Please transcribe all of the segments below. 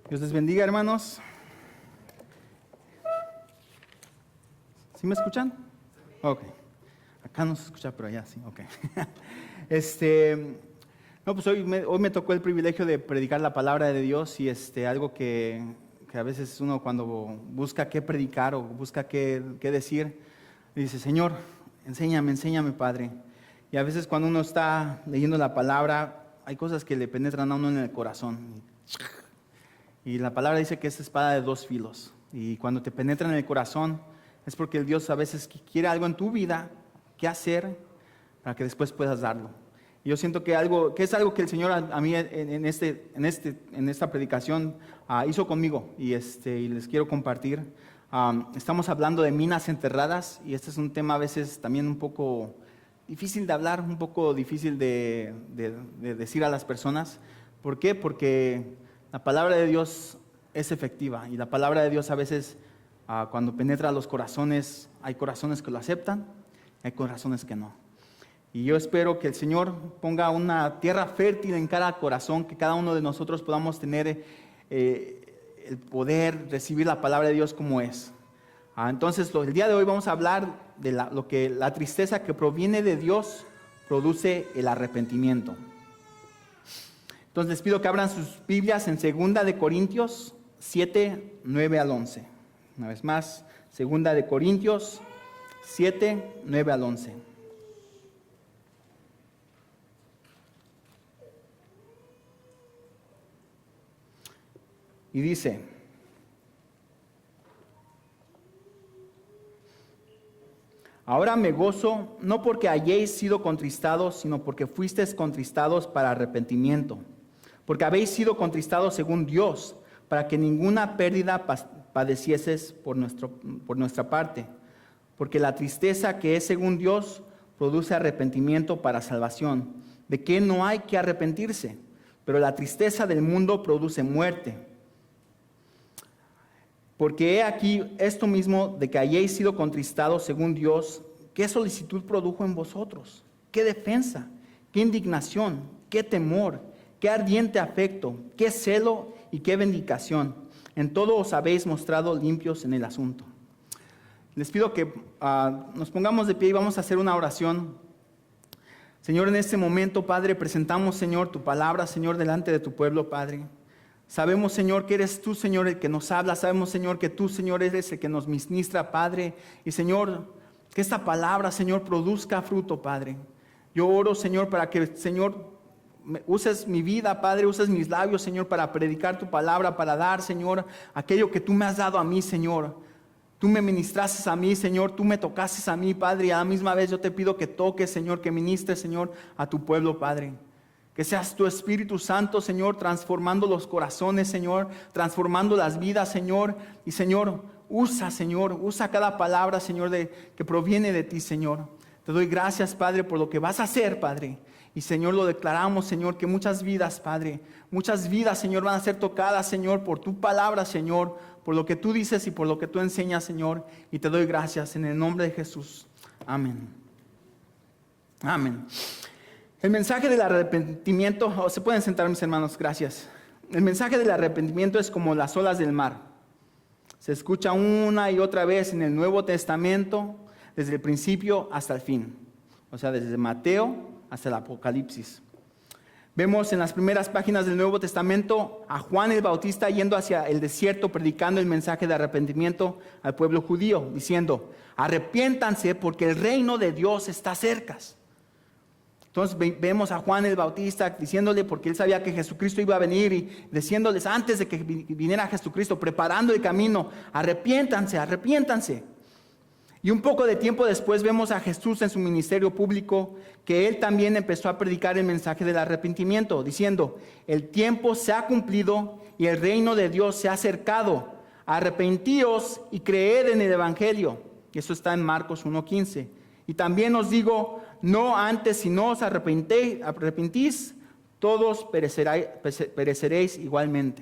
Dios les bendiga, hermanos. ¿Sí me escuchan? Ok. Acá no se escucha, pero allá sí. Ok. No, pues hoy me tocó el privilegio de predicar la palabra de Dios y algo que a veces uno cuando busca qué predicar o busca qué decir, dice, Señor, enséñame, Padre. Y a veces cuando uno está leyendo la palabra, hay cosas que le penetran a uno en el corazón. Y la palabra dice que es espada de dos filos. Y cuando te penetra en el corazón, es porque el Dios a veces quiere algo en tu vida, qué hacer, para que después puedas darlo. Y yo siento que es algo que el Señor a mí en esta predicación hizo conmigo. Y les quiero compartir. Estamos hablando de minas enterradas. Y este es un tema a veces también un poco difícil de hablar, un poco difícil de decir a las personas. ¿Por qué? Porque la palabra de Dios es efectiva y la palabra de Dios a veces cuando penetra los corazones, hay corazones que lo aceptan, hay corazones que no. Y yo espero que el Señor ponga una tierra fértil en cada corazón, que cada uno de nosotros podamos tener el poder recibir la palabra de Dios como es. Entonces el día de hoy vamos a hablar de lo que la tristeza que proviene de Dios produce el arrepentimiento. Entonces les pido que abran sus Biblias en 2 de Corintios 7, 9 al 11. Una vez más, 2 de Corintios 7, 9 al 11. Y dice, ahora me gozo, no porque hayáis sido contristados, sino porque fuisteis contristados para arrepentimiento. Porque habéis sido contristados según Dios, para que ninguna pérdida padecieses por nuestra parte. Porque la tristeza que es según Dios produce arrepentimiento para salvación, de que no hay que arrepentirse, pero la tristeza del mundo produce muerte. Porque he aquí esto mismo de que hayáis sido contristados según Dios, ¿qué solicitud produjo en vosotros? ¿Qué defensa? ¿Qué indignación? ¿Qué temor? ¿Qué ardiente afecto? ¿Qué celo y qué vindicación? En todo os habéis mostrado limpios en el asunto. Les pido que nos pongamos de pie y vamos a hacer una oración. Señor, en este momento, Padre, presentamos, Señor, tu palabra, Señor, delante de tu pueblo, Padre. Sabemos, Señor, que eres tú, Señor, el que nos habla. Sabemos, Señor, que tú, Señor, eres el que nos ministra, Padre. Y, Señor, que esta palabra, Señor, produzca fruto, Padre. Yo oro, Señor, para que, Señor, uses mi vida, Padre, uses mis labios, Señor, para predicar tu palabra, para dar, Señor, aquello que tú me has dado a mí, Señor. Tú me ministraste a mí, Señor, tú me tocaste a mí, Padre, y a la misma vez yo te pido que toques, Señor, que ministres, Señor, a tu pueblo, Padre. Que seas tu Espíritu Santo, Señor, transformando los corazones, Señor, transformando las vidas, Señor. Y, Señor, usa cada palabra, Señor, que proviene de ti, Señor. Te doy gracias, Padre, por lo que vas a hacer, Padre. Y, Señor, lo declaramos, Señor, que muchas vidas, Padre, Señor, van a ser tocadas, Señor, por tu palabra, Señor, por lo que tú dices y por lo que tú enseñas, Señor. Y te doy gracias en el nombre de Jesús. Amén. Amén. El mensaje del arrepentimiento, se pueden sentar mis hermanos, gracias. El mensaje del arrepentimiento es como las olas del mar. Se escucha una y otra vez en el Nuevo Testamento, desde el principio hasta el fin. O sea, desde Mateo hasta el Apocalipsis. Vemos en las primeras páginas del Nuevo Testamento a Juan el Bautista yendo hacia el desierto predicando el mensaje de arrepentimiento al pueblo judío, diciendo, arrepiéntanse porque el reino de Dios está cerca. Entonces vemos a Juan el Bautista diciéndole, porque él sabía que Jesucristo iba a venir, y diciéndoles antes de que viniera Jesucristo, preparando el camino, arrepiéntanse. Y un poco de tiempo después vemos a Jesús en su ministerio público, que él también empezó a predicar el mensaje del arrepentimiento, diciendo, el tiempo se ha cumplido y el reino de Dios se ha acercado. Arrepentíos y creed en el Evangelio. Y eso está en Marcos 1:15. Y también os digo, no antes si no os arrepentís, todos pereceréis igualmente.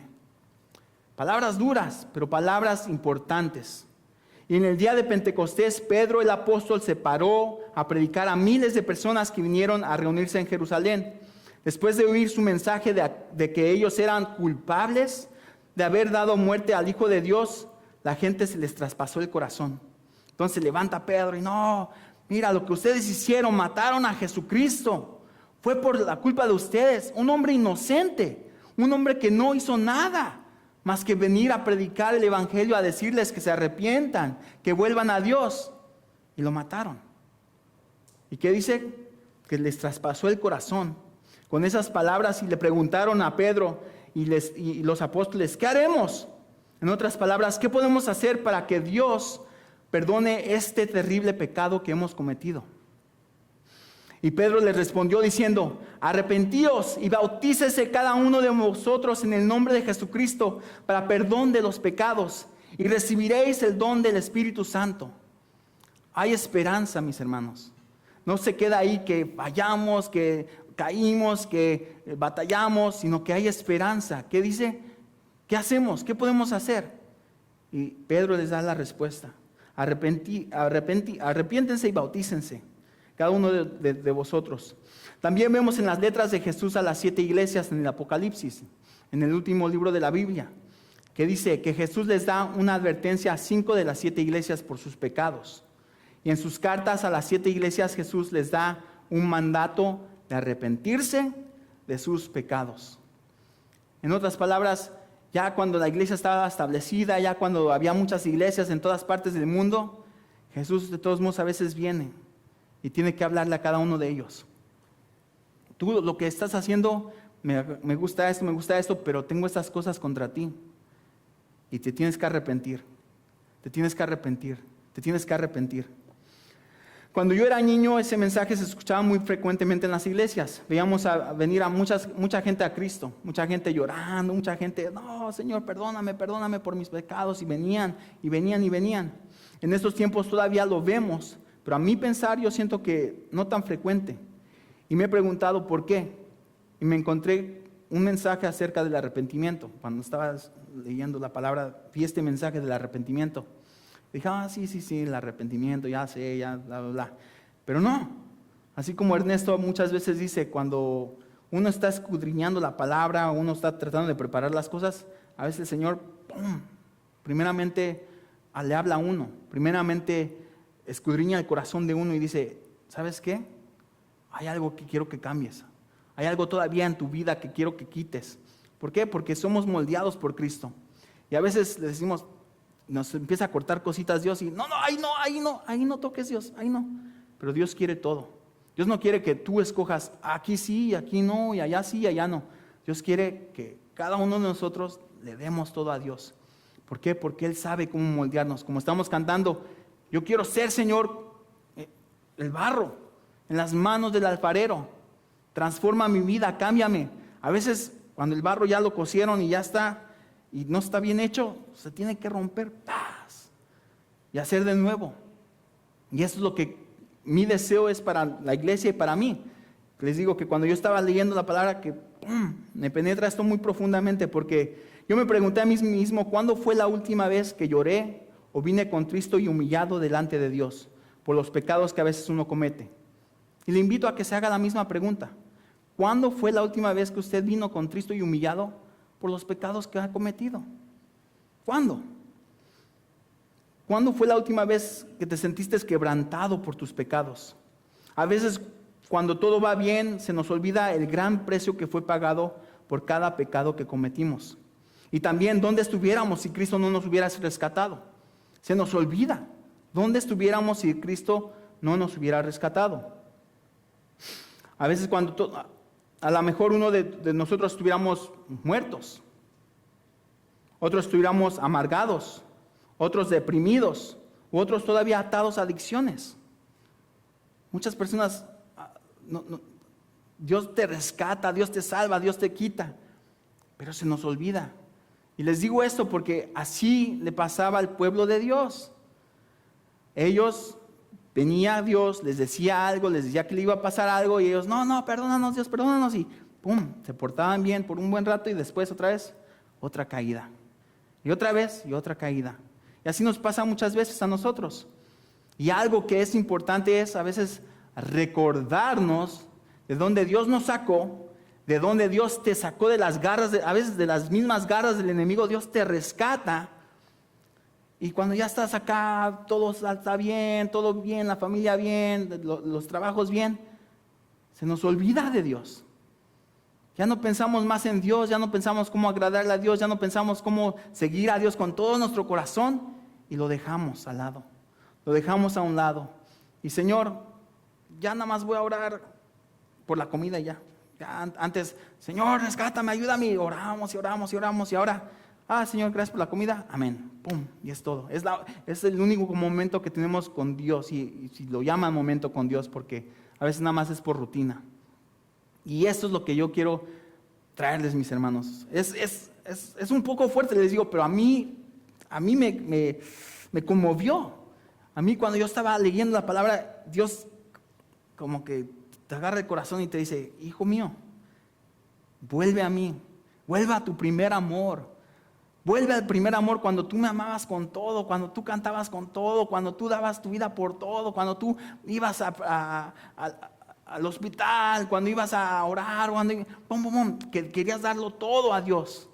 Palabras duras, pero palabras importantes. Y en el día de Pentecostés, Pedro el apóstol se paró a predicar a miles de personas que vinieron a reunirse en Jerusalén. Después de oír su mensaje de que ellos eran culpables de haber dado muerte al Hijo de Dios, la gente se les traspasó el corazón. Entonces levanta Pedro y no, mira lo que ustedes hicieron, mataron a Jesucristo. Fue por la culpa de ustedes, un hombre inocente, un hombre que no hizo nada más que venir a predicar el evangelio, a decirles que se arrepientan, que vuelvan a Dios. Y lo mataron. ¿Y qué dice? Que les traspasó el corazón. Con esas palabras y le preguntaron a Pedro y los apóstoles, ¿qué haremos? En otras palabras, ¿qué podemos hacer para que Dios perdone este terrible pecado que hemos cometido? Y Pedro les respondió diciendo, arrepentíos y bautícese cada uno de vosotros en el nombre de Jesucristo para perdón de los pecados y recibiréis el don del Espíritu Santo. Hay esperanza, mis hermanos. No se queda ahí que fallamos, que caímos, que batallamos, sino que hay esperanza. ¿Qué dice? ¿Qué hacemos? ¿Qué podemos hacer? Y Pedro les da la respuesta. Arrepiéntense y bautícense, cada uno de vosotros. También vemos en las letras de Jesús a las 7 iglesias en el Apocalipsis, en el último libro de la Biblia, que dice que Jesús les da una advertencia a 5 de las 7 iglesias por sus pecados. Y en sus cartas a las 7 iglesias Jesús les da un mandato de arrepentirse de sus pecados. En otras palabras, ya cuando la iglesia estaba establecida, ya cuando había muchas iglesias en todas partes del mundo, Jesús de todos modos a veces viene y tiene que hablarle a cada uno de ellos. Tú lo que estás haciendo, me gusta esto, pero tengo estas cosas contra ti. Y te tienes que arrepentir, te tienes que arrepentir, te tienes que arrepentir. Cuando yo era niño, ese mensaje se escuchaba muy frecuentemente en las iglesias. Veíamos venir a mucha gente a Cristo, mucha gente llorando, mucha gente, no, Señor, perdóname por mis pecados. Y venían. En estos tiempos todavía lo vemos, pero a mi pensar yo siento que no tan frecuente. Y me he preguntado por qué. Y me encontré un mensaje acerca del arrepentimiento. Cuando estaba leyendo la palabra, vi este mensaje del arrepentimiento. Dije, sí, el arrepentimiento, ya sé, ya, bla, bla, bla. Pero no, así como Ernesto muchas veces dice, cuando uno está escudriñando la palabra, uno está tratando de preparar las cosas, a veces el Señor, ¡pum!, primeramente le habla a uno, primeramente escudriña el corazón de uno y dice, ¿sabes qué? Hay algo que quiero que cambies, hay algo todavía en tu vida que quiero que quites. ¿Por qué? Porque somos moldeados por Cristo. Y a veces le decimos, nos empieza a cortar cositas Dios y ahí no toques Dios, ahí no. Pero Dios quiere todo. Dios no quiere que tú escojas aquí sí, aquí no, y allá sí, y allá no. Dios quiere que cada uno de nosotros le demos todo a Dios. ¿Por qué? Porque Él sabe cómo moldearnos. Como estamos cantando, yo quiero ser, Señor, el barro en las manos del alfarero. Transforma mi vida, cámbiame. A veces cuando el barro ya lo cosieron y ya está, y no está bien hecho, se tiene que romper, ¡paz!, y hacer de nuevo. Y eso es lo que mi deseo es para la iglesia y para mí. Les digo que cuando yo estaba leyendo la palabra, que me penetra esto muy profundamente, porque yo me pregunté a mí mismo, ¿cuándo fue la última vez que lloré o vine contristo y humillado delante de Dios por los pecados que a veces uno comete? Y le invito a que se haga la misma pregunta. ¿Cuándo fue la última vez que usted vino contristo y humillado por los pecados que ha cometido? ¿Cuándo? ¿Cuándo fue la última vez que te sentiste quebrantado por tus pecados? A veces cuando todo va bien se nos olvida el gran precio que fue pagado por cada pecado que cometimos. Y también dónde estuviéramos si Cristo no nos hubiera rescatado. Se nos olvida dónde estuviéramos si Cristo no nos hubiera rescatado. A veces cuando a lo mejor uno de nosotros estuviéramos muertos, otros estuviéramos amargados, otros deprimidos, u otros todavía atados a adicciones. Muchas personas, Dios te rescata, Dios te salva, Dios te quita, pero se nos olvida. Y les digo esto porque así le pasaba al pueblo de Dios. Ellos venía Dios, les decía algo, les decía que le iba a pasar algo y ellos, no, perdónanos Dios, perdónanos, y pum, se portaban bien por un buen rato y después otra vez, otra caída. Y otra vez, y otra caída. Y así nos pasa muchas veces a nosotros. Y algo que es importante es a veces recordarnos de donde Dios nos sacó, de donde Dios te sacó de las garras, a veces de las mismas garras del enemigo, Dios te rescata. Y cuando ya estás acá, todo está bien, todo bien, la familia bien, los trabajos bien, se nos olvida de Dios. Ya no pensamos más en Dios, ya no pensamos cómo agradarle a Dios, ya no pensamos cómo seguir a Dios con todo nuestro corazón y lo dejamos al lado, lo dejamos a un lado. Y Señor, ya nada más voy a orar por la comida y ya. Antes, Señor, rescátame, ayúdame, oramos y oramos y oramos y ahora, Señor, gracias por la comida, amén, pum, y es todo. Es el único momento que tenemos con Dios y si lo llaman momento con Dios porque a veces nada más es por rutina. Y esto es lo que yo quiero traerles, mis hermanos. Es un poco fuerte, les digo, pero a mí me conmovió. A mí cuando yo estaba leyendo la palabra, Dios como que te agarra el corazón y te dice, hijo mío, vuelve a mí, vuelve a tu primer amor. Vuelve al primer amor cuando tú me amabas con todo, cuando tú cantabas con todo, cuando tú dabas tu vida por todo, cuando tú ibas al hospital, cuando ibas a orar, que querías darlo todo a Dios.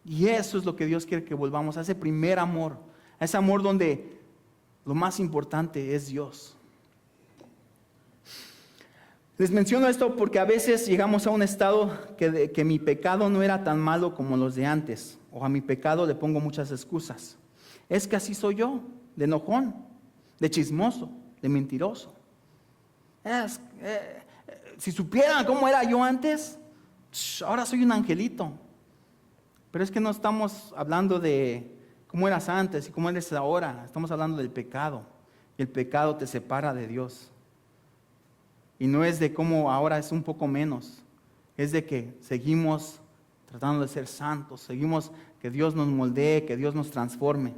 Y eso es lo que Dios quiere que volvamos, a ese primer amor, a ese amor donde lo más importante es Dios. Les menciono esto porque a veces llegamos a un estado que mi pecado no era tan malo como los de antes, o a mi pecado le pongo muchas excusas. Es que así soy yo, de enojón, de chismoso, de mentiroso. Si supieran cómo era yo antes, ahora soy un angelito. Pero es que no estamos hablando de cómo eras antes y cómo eres ahora. Estamos hablando del pecado. Y el pecado te separa de Dios. Y no es de cómo ahora es un poco menos. Es de que seguimos tratando de ser santos. Seguimos que Dios nos moldee, que Dios nos transforme.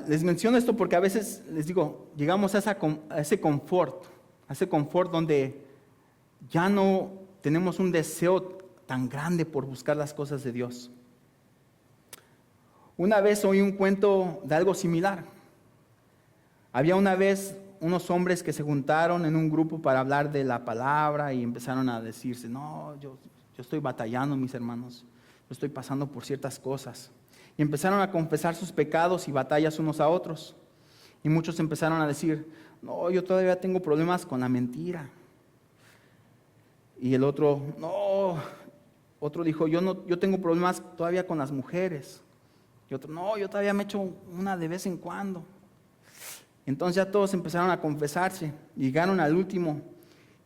Les menciono esto porque a veces, les digo, llegamos a ese confort donde ya no tenemos un deseo tan grande por buscar las cosas de Dios. Una vez oí un cuento de algo similar. Había una vez unos hombres que se juntaron en un grupo para hablar de la palabra y empezaron a decirse, no, yo estoy batallando, mis hermanos, yo estoy pasando por ciertas cosas. Y empezaron a confesar sus pecados y batallas unos a otros. Y muchos empezaron a decir, no, yo todavía tengo problemas con la mentira. Y el otro, no. Otro dijo, yo tengo problemas todavía con las mujeres. Y otro, no, yo todavía me echo una de vez en cuando. Entonces ya todos empezaron a confesarse. Llegaron al último.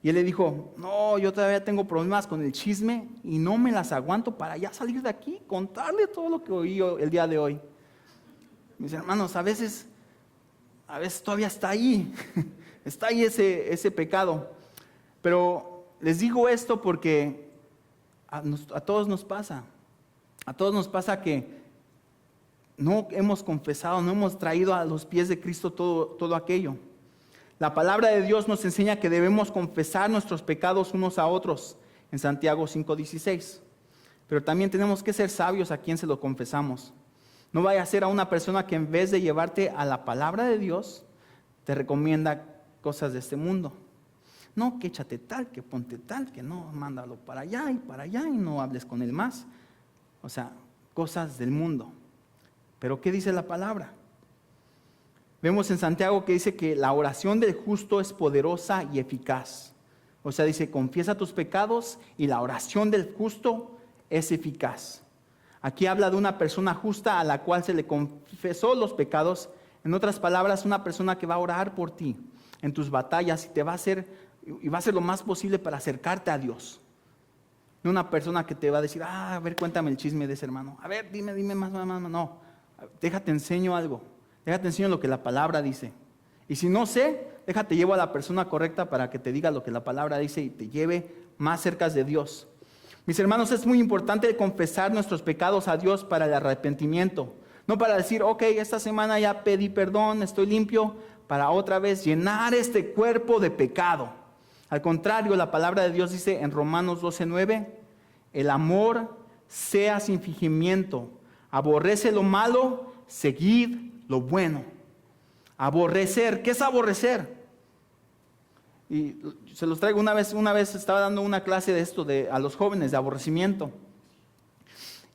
Y él le dijo, no, yo todavía tengo problemas con el chisme y no me las aguanto para ya salir de aquí, contarle todo lo que oí el día de hoy. Mis hermanos, a veces todavía está ahí, está ahí ese pecado. Pero les digo esto porque a todos nos pasa. A todos nos pasa que no hemos confesado, no hemos traído a los pies de Cristo todo aquello. La palabra de Dios nos enseña que debemos confesar nuestros pecados unos a otros en Santiago 5:16. Pero también tenemos que ser sabios a quien se lo confesamos. No vaya a ser a una persona que en vez de llevarte a la palabra de Dios, te recomienda cosas de este mundo. No, que échate tal, que ponte tal, que no, mándalo para allá y no hables con él más. O sea, cosas del mundo. Pero ¿qué dice la palabra? Vemos en Santiago que dice que la oración del justo es poderosa y eficaz. O sea, dice, confiesa tus pecados y la oración del justo es eficaz. Aquí habla de una persona justa a la cual se le confesó los pecados. En otras palabras, una persona que va a orar por ti en tus batallas y va a hacer lo más posible para acercarte a Dios. No una persona que te va a decir, a ver, cuéntame el chisme de ese hermano. A ver, dime más. No, déjate enseño algo. Déjate enseño lo que la palabra dice. Y si no sé, déjate llevo a la persona correcta para que te diga lo que la palabra dice y te lleve más cerca de Dios. Mis hermanos, es muy importante confesar nuestros pecados a Dios para el arrepentimiento. No para decir, ok, esta semana ya pedí perdón, estoy limpio, para otra vez llenar este cuerpo de pecado. Al contrario, la palabra de Dios dice en Romanos 12:9, el amor sea sin fingimiento, aborrece lo malo, seguid lo bueno. Aborrecer, ¿qué es aborrecer? Y se los traigo una vez estaba dando una clase de esto a los jóvenes de aborrecimiento.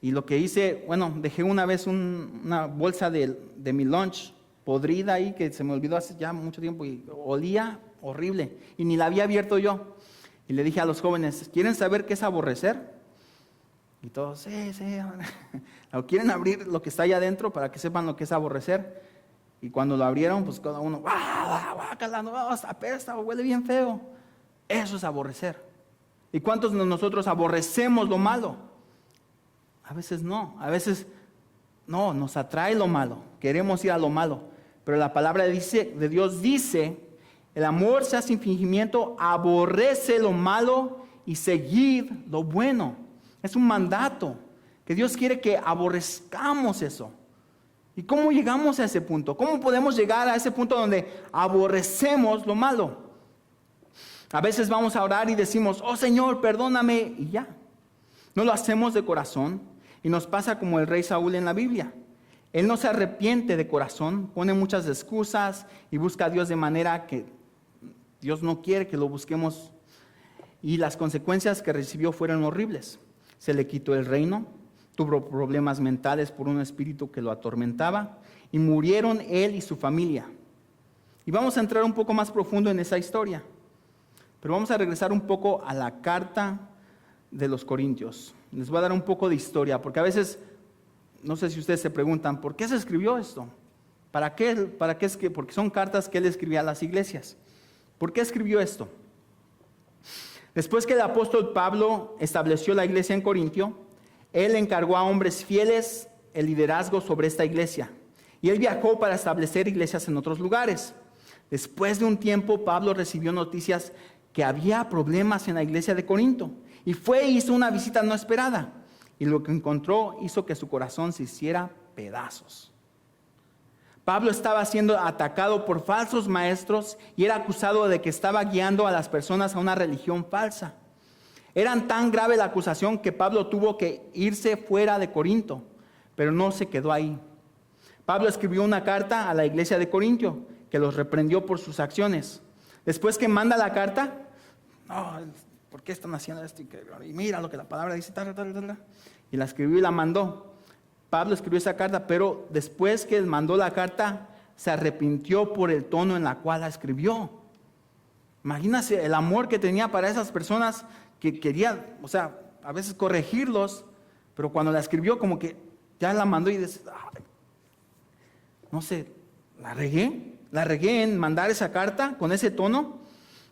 Y lo que hice, bueno, dejé una vez una bolsa de mi lunch podrida ahí, que se me olvidó hace ya mucho tiempo y olía horrible. Y ni la había abierto yo. Y le dije a los jóvenes, ¿quieren saber qué es aborrecer? Y todos, sí. ¿O quieren abrir lo que está allá adentro para que sepan lo que es aborrecer? Y cuando lo abrieron, pues cada uno, apesta, huele bien feo. Eso es aborrecer. ¿Y cuántos de nosotros aborrecemos lo malo? A veces no, no, nos atrae lo malo, queremos ir a lo malo. Pero la palabra de Dios dice, el amor sea sin fingimiento, aborrece lo malo y seguid lo bueno. Es un mandato que Dios quiere que aborrezcamos eso. ¿Y cómo llegamos a ese punto? ¿Cómo podemos llegar a ese punto donde aborrecemos lo malo? A veces vamos a orar y decimos, oh Señor, perdóname, y ya. No lo hacemos de corazón y nos pasa como el rey Saúl en la Biblia. Él no se arrepiente de corazón, pone muchas excusas y busca a Dios de manera que Dios no quiere que lo busquemos. Y las consecuencias que recibió fueron horribles. Se le quitó el reino, tuvo problemas mentales por un espíritu que lo atormentaba y murieron él y su familia. Y vamos a entrar un poco más profundo en esa historia. Pero vamos a regresar un poco a la carta de los Corintios. Les voy a dar un poco de historia, porque a veces, no sé si ustedes se preguntan, ¿por qué se escribió esto? ¿Para qué? Porque son cartas que él escribía a las iglesias. ¿Por qué escribió esto? Después que el apóstol Pablo estableció la iglesia en Corintio, él encargó a hombres fieles el liderazgo sobre esta iglesia. Y él viajó para establecer iglesias en otros lugares. Después de un tiempo, Pablo recibió noticias que había problemas en la iglesia de Corinto. Y fue e hizo una visita no esperada. Y lo que encontró hizo que su corazón se hiciera pedazos. Pablo estaba siendo atacado por falsos maestros y era acusado de que estaba guiando a las personas a una religión falsa. Era tan grave la acusación que Pablo tuvo que irse fuera de Corinto, pero no se quedó ahí. Pablo escribió una carta a la iglesia de Corintio que los reprendió por sus acciones. Después que manda la carta, ¿por qué están haciendo esto? Y mira lo que la palabra dice, y la escribió y la mandó. Pablo escribió esa carta, pero después que mandó la carta, se arrepintió por el tono en la cual la escribió. Imagínense el amor que tenía para esas personas que quería, a veces corregirlos, pero cuando la escribió como que ya la mandó y dice, no sé, la regué en mandar esa carta con ese tono.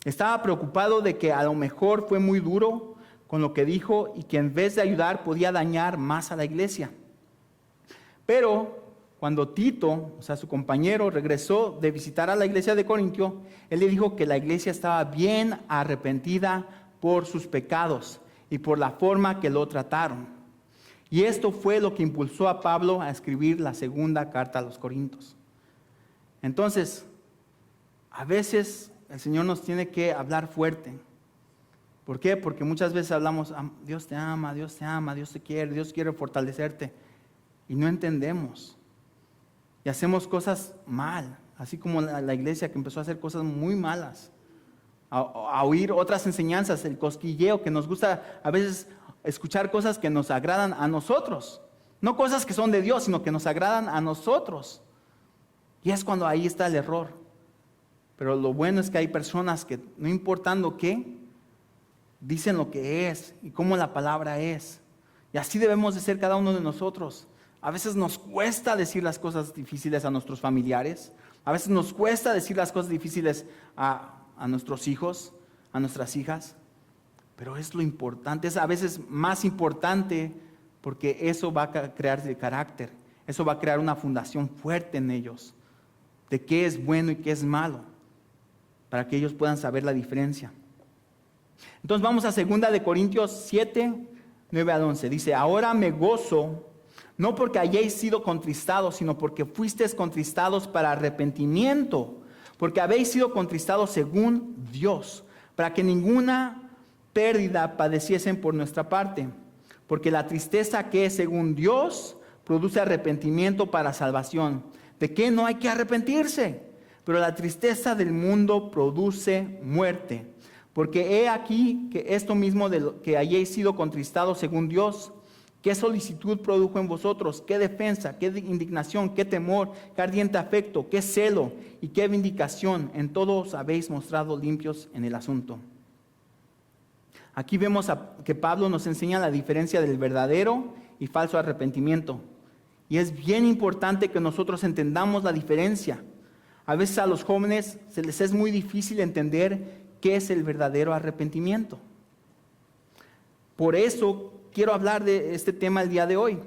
Estaba preocupado de que a lo mejor fue muy duro con lo que dijo y que en vez de ayudar podía dañar más a la iglesia. Pero cuando Tito, su compañero, regresó de visitar a la iglesia de Corintio, él le dijo que la iglesia estaba bien arrepentida por sus pecados y por la forma que lo trataron. Y esto fue lo que impulsó a Pablo a escribir la segunda carta a los Corintios. Entonces, a veces el Señor nos tiene que hablar fuerte. ¿Por qué? Porque muchas veces hablamos, Dios te ama, Dios te quiere, Dios quiere fortalecerte. Y no entendemos. Y hacemos cosas mal, así como la iglesia que empezó a hacer cosas muy malas. A oír otras enseñanzas, el cosquilleo, que nos gusta a veces escuchar cosas que nos agradan a nosotros. No cosas que son de Dios, sino que nos agradan a nosotros. Y es cuando ahí está el error. Pero lo bueno es que hay personas que, no importando qué, dicen lo que es y cómo la palabra es. Y así debemos de ser cada uno de nosotros. A veces nos cuesta decir las cosas difíciles a nuestros familiares. A veces nos cuesta decir las cosas difíciles a nuestros hijos, a nuestras hijas. Pero es lo importante, es a veces más importante porque eso va a crear el carácter. Eso va a crear una fundación fuerte en ellos de qué es bueno y qué es malo, para que ellos puedan saber la diferencia. Entonces vamos a 2 de Corintios 7, 9 al 11. Dice, ahora me gozo, no porque hayáis sido contristados, sino porque fuisteis contristados para arrepentimiento, porque habéis sido contristados según Dios, para que ninguna pérdida padeciesen por nuestra parte, porque la tristeza que es según Dios produce arrepentimiento para salvación. ¿De qué no hay que arrepentirse? pero la tristeza del mundo produce muerte. Porque he aquí que esto mismo de lo que hayáis sido contristados según Dios, qué solicitud produjo en vosotros, qué defensa, qué indignación, qué temor, qué ardiente afecto, qué celo y qué vindicación. En todo os habéis mostrado limpios en el asunto. Aquí vemos que Pablo nos enseña la diferencia del verdadero y falso arrepentimiento. Y es bien importante que nosotros entendamos la diferencia. A veces a los jóvenes se les es muy difícil entender qué es el verdadero arrepentimiento. Por eso quiero hablar de este tema el día de hoy.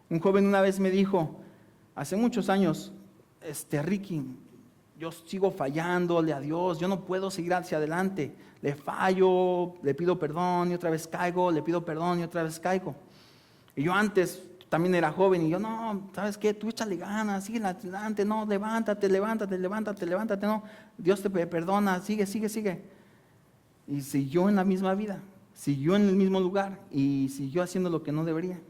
Un joven una vez me dijo, hace muchos años, Ricky, yo sigo fallándole a Dios, yo no puedo seguir hacia adelante. Le fallo, le pido perdón y otra vez caigo, le pido perdón y otra vez caigo. Y yo antes también era joven y yo, no, ¿sabes qué? Tú échale ganas, sigue adelante, no, levántate, no. Dios te perdona, sigue. Y siguió en la misma vida, siguió en el mismo lugar y siguió haciendo lo que no debería.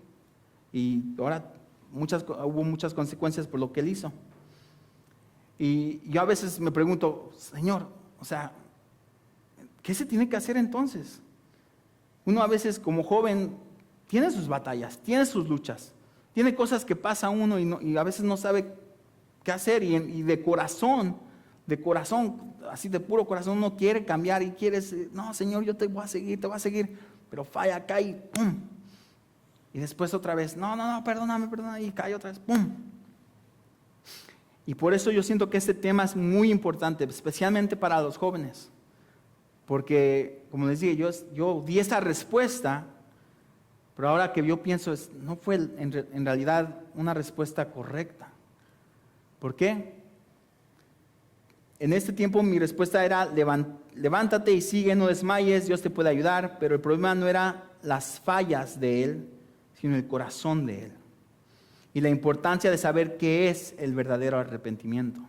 Y ahora hubo muchas consecuencias por lo que él hizo. Y yo a veces me pregunto, Señor, ¿qué se tiene que hacer entonces? Uno a veces como joven tiene sus batallas, tiene sus luchas, tiene cosas que pasa uno y a veces no sabe qué hacer y de corazón, así de puro corazón uno quiere cambiar y quiere, no Señor, yo te voy a seguir, pero falla, cae, ¡pum! Y después otra vez, no, perdóname, y cae otra vez, ¡pum! Y por eso yo siento que este tema es muy importante, especialmente para los jóvenes. Porque, como les dije, yo di esa respuesta, pero ahora que yo pienso, no fue en realidad una respuesta correcta. ¿Por qué? En este tiempo mi respuesta era, levántate y sigue, no desmayes, Dios te puede ayudar, pero el problema no era las fallas de Él, sino el corazón de Él. Y la importancia de saber qué es el verdadero arrepentimiento.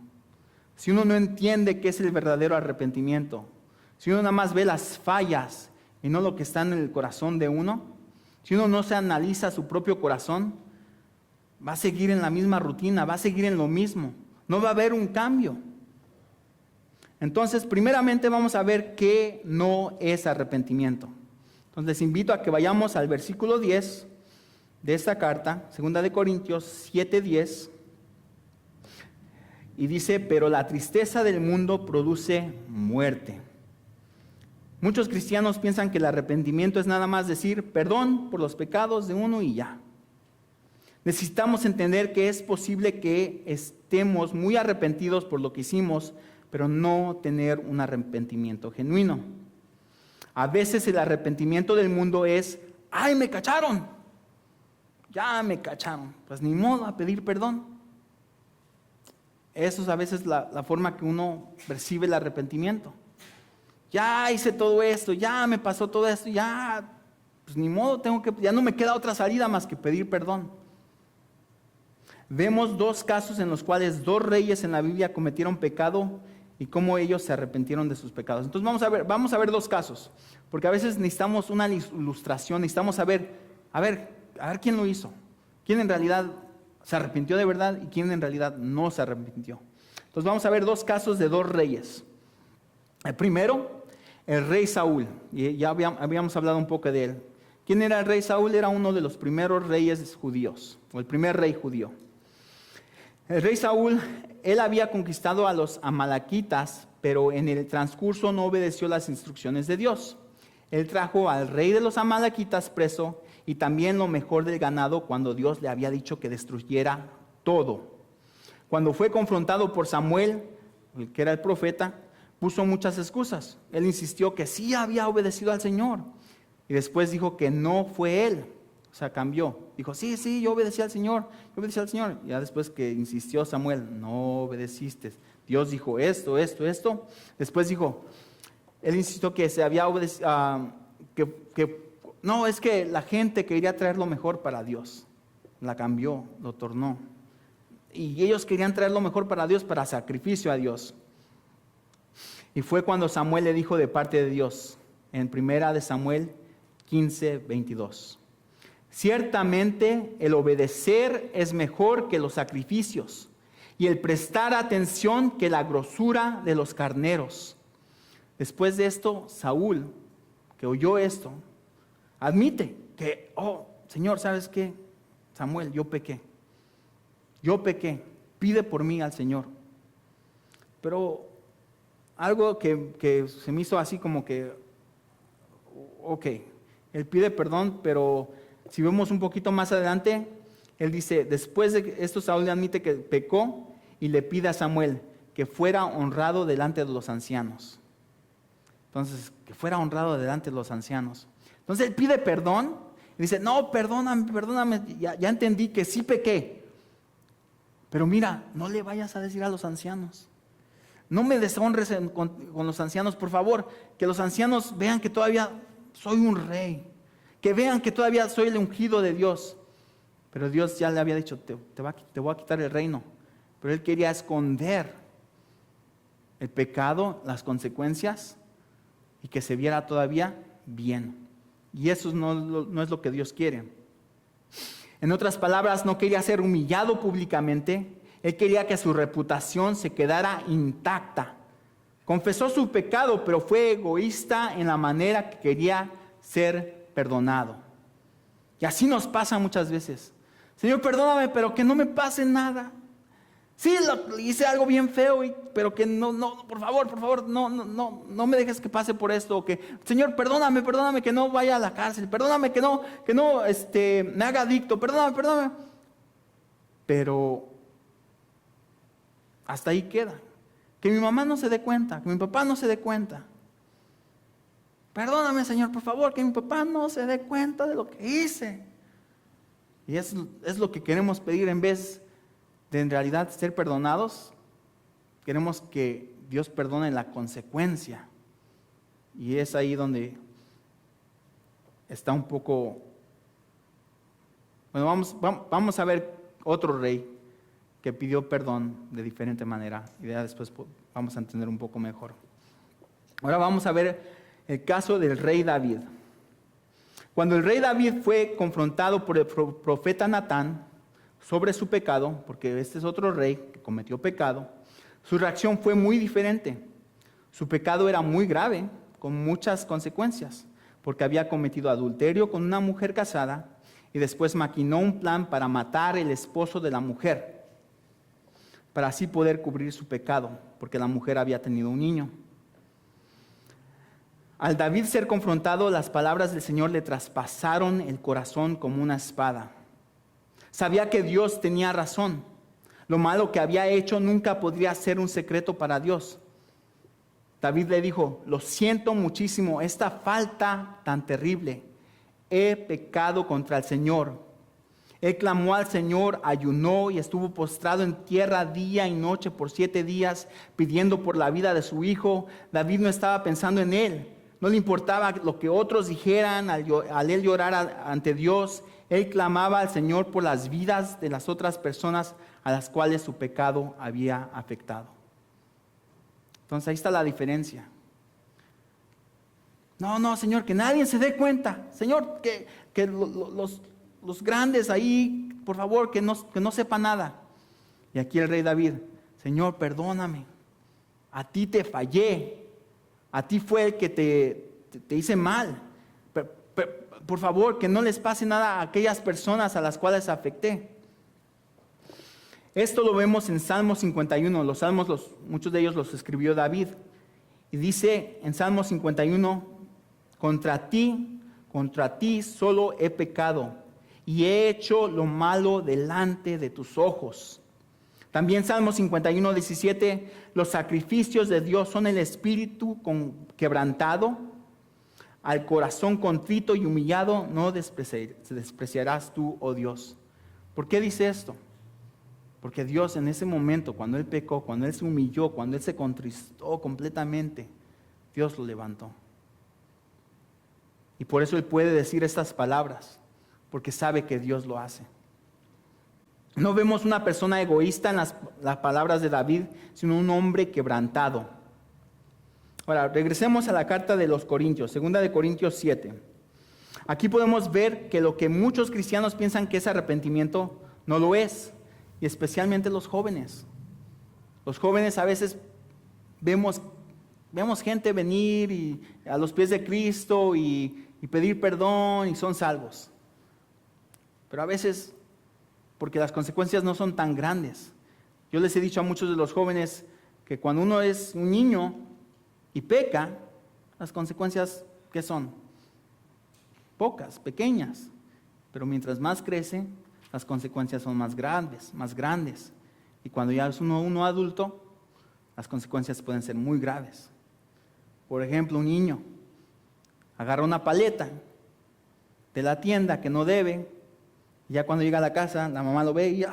Si uno no entiende qué es el verdadero arrepentimiento, si uno nada más ve las fallas y no lo que está en el corazón de uno, si uno no se analiza su propio corazón, va a seguir en la misma rutina, va a seguir en lo mismo, no va a haber un cambio. Entonces, primeramente vamos a ver qué no es arrepentimiento. Entonces les invito a que vayamos al versículo 10 de esta carta, 2 de Corintios 7:10, y dice, pero la tristeza del mundo produce muerte. Muchos cristianos piensan que el arrepentimiento es nada más decir perdón por los pecados de uno y ya. Necesitamos entender que es posible que estemos muy arrepentidos por lo que hicimos, pero no tener un arrepentimiento genuino. A veces el arrepentimiento del mundo es, ¡ay, me cacharon! Ya me cacharon, pues ni modo a pedir perdón. Eso es a veces la forma que uno percibe el arrepentimiento. Ya hice todo esto, ya me pasó todo esto, ya, pues ni modo, ya no me queda otra salida más que pedir perdón. Vemos dos casos en los cuales dos reyes en la Biblia cometieron pecado y cómo ellos se arrepintieron de sus pecados. Entonces vamos a ver dos casos, porque a veces necesitamos una ilustración, necesitamos saber, a ver quién lo hizo, quién en realidad se arrepintió de verdad y quién en realidad no se arrepintió. Entonces vamos a ver dos casos de dos reyes. El primero, el rey Saúl, y ya habíamos hablado un poco de él. ¿Quién era el rey Saúl? Era uno de los primeros reyes judíos, o el primer rey judío. El rey Saúl, él había conquistado a los amalequitas, pero en el transcurso no obedeció las instrucciones de Dios. Él trajo al rey de los amalequitas preso y también lo mejor del ganado cuando Dios le había dicho que destruyera todo. Cuando fue confrontado por Samuel, que era el profeta, puso muchas excusas. Él insistió que sí había obedecido al Señor. Y después dijo que no fue él. O sea, cambió. Dijo, sí, yo obedecí al Señor. Y ya después que insistió Samuel, no obedeciste. Dios dijo esto. Después dijo, él insistió que se había obedecido, no, es que la gente quería traer lo mejor para Dios. La cambió, lo tornó. Y ellos querían traer lo mejor para Dios, para sacrificio a Dios. Y fue cuando Samuel le dijo de parte de Dios, en 1 Samuel 15:22. Ciertamente el obedecer es mejor que los sacrificios, y el prestar atención que la grosura de los carneros. Después de esto, Saúl, que oyó esto, admite que, Señor, ¿sabes qué? Samuel, yo pequé, pide por mí al Señor. Pero algo que se me hizo así como que, ok, él pide perdón, pero si vemos un poquito más adelante, él dice, después de esto Saúl admite que pecó y le pide a Samuel que fuera honrado delante de los ancianos. Entonces, que fuera honrado delante de los ancianos. Entonces él pide perdón y dice, no, perdóname, ya entendí que sí pequé. Pero mira, no le vayas a decir a los ancianos. No me deshonres con los ancianos, por favor. Que los ancianos vean que todavía soy un rey. Que vean que todavía soy el ungido de Dios. Pero Dios ya le había dicho, te voy a quitar el reino. Pero él quería esconder el pecado, las consecuencias, y que se viera todavía bien. Y eso no es lo que Dios quiere. En otras palabras, no quería ser humillado públicamente. Él quería que su reputación se quedara intacta. Confesó su pecado, pero fue egoísta en la manera que quería ser perdonado. Y así nos pasa muchas veces. Señor, perdóname, pero que no me pase nada. Sí, hice algo bien feo, pero que no, por favor, no me dejes que pase por esto. Que, Señor, perdóname que no vaya a la cárcel. Perdóname que no me haga adicto. Perdóname. Pero hasta ahí queda. Que mi mamá no se dé cuenta, que mi papá no se dé cuenta. Perdóname, Señor, por favor, que mi papá no se dé cuenta de lo que hice. Y es lo que queremos pedir en vez de en realidad ser perdonados. Queremos que Dios perdone la consecuencia. Y es ahí donde está un poco... Bueno, vamos a ver otro rey que pidió perdón de diferente manera. Y ya después vamos a entender un poco mejor. Ahora vamos a ver el caso del rey David. Cuando el rey David fue confrontado por el profeta Natán sobre su pecado, porque este es otro rey que cometió pecado, su reacción fue muy diferente. Su pecado era muy grave, con muchas consecuencias, porque había cometido adulterio con una mujer casada y después maquinó un plan para matar al esposo de la mujer, para así poder cubrir su pecado, porque la mujer había tenido un niño. Al David ser confrontado, las palabras del Señor le traspasaron el corazón como una espada. Sabía que Dios tenía razón. Lo malo que había hecho nunca podría ser un secreto para Dios. David le dijo, lo siento muchísimo, esta falta tan terrible. He pecado contra el Señor. Él clamó al Señor, ayunó y estuvo postrado en tierra día y noche por 7 días, pidiendo por la vida de su hijo. David no estaba pensando en él. No le importaba lo que otros dijeran al él llorar ante Dios. Él clamaba al Señor por las vidas de las otras personas a las cuales su pecado había afectado. Entonces ahí está la diferencia. No, Señor, que nadie se dé cuenta. Señor, que los grandes ahí, por favor, que no sepa nada. Y aquí el rey David, Señor, perdóname. A ti te fallé. A ti fue el que te hice mal. Por favor, que no les pase nada a aquellas personas a las cuales afecté. Esto lo vemos en Salmo 51. Los salmos, muchos de ellos los escribió David. Y dice en Salmo 51, contra ti solo he pecado y he hecho lo malo delante de tus ojos. También Salmo 51, 17, los sacrificios de Dios son el espíritu quebrantado, al corazón contrito y humillado no despreciarás tú, oh Dios. ¿Por qué dice esto? Porque Dios en ese momento, cuando él pecó, cuando él se humilló, cuando él se contristó completamente, Dios lo levantó. Y por eso él puede decir estas palabras, porque sabe que Dios lo hace. No vemos una persona egoísta en las palabras de David, sino un hombre quebrantado. Ahora, regresemos a la carta de los Corintios, 2 de Corintios 7. Aquí podemos ver que lo que muchos cristianos piensan que es arrepentimiento, no lo es. Y especialmente los jóvenes. Los jóvenes a veces vemos gente venir a los pies de Cristo y pedir perdón y son salvos. Pero a veces, porque las consecuencias no son tan grandes. Yo les he dicho a muchos de los jóvenes que cuando uno es un niño y peca, las consecuencias, ¿qué son? Pocas, pequeñas. Pero mientras más crece, las consecuencias son más grandes, más grandes. Y cuando ya es uno adulto, las consecuencias pueden ser muy graves. Por ejemplo, un niño agarra una paleta de la tienda que no debe, y ya cuando llega a la casa, la mamá lo ve y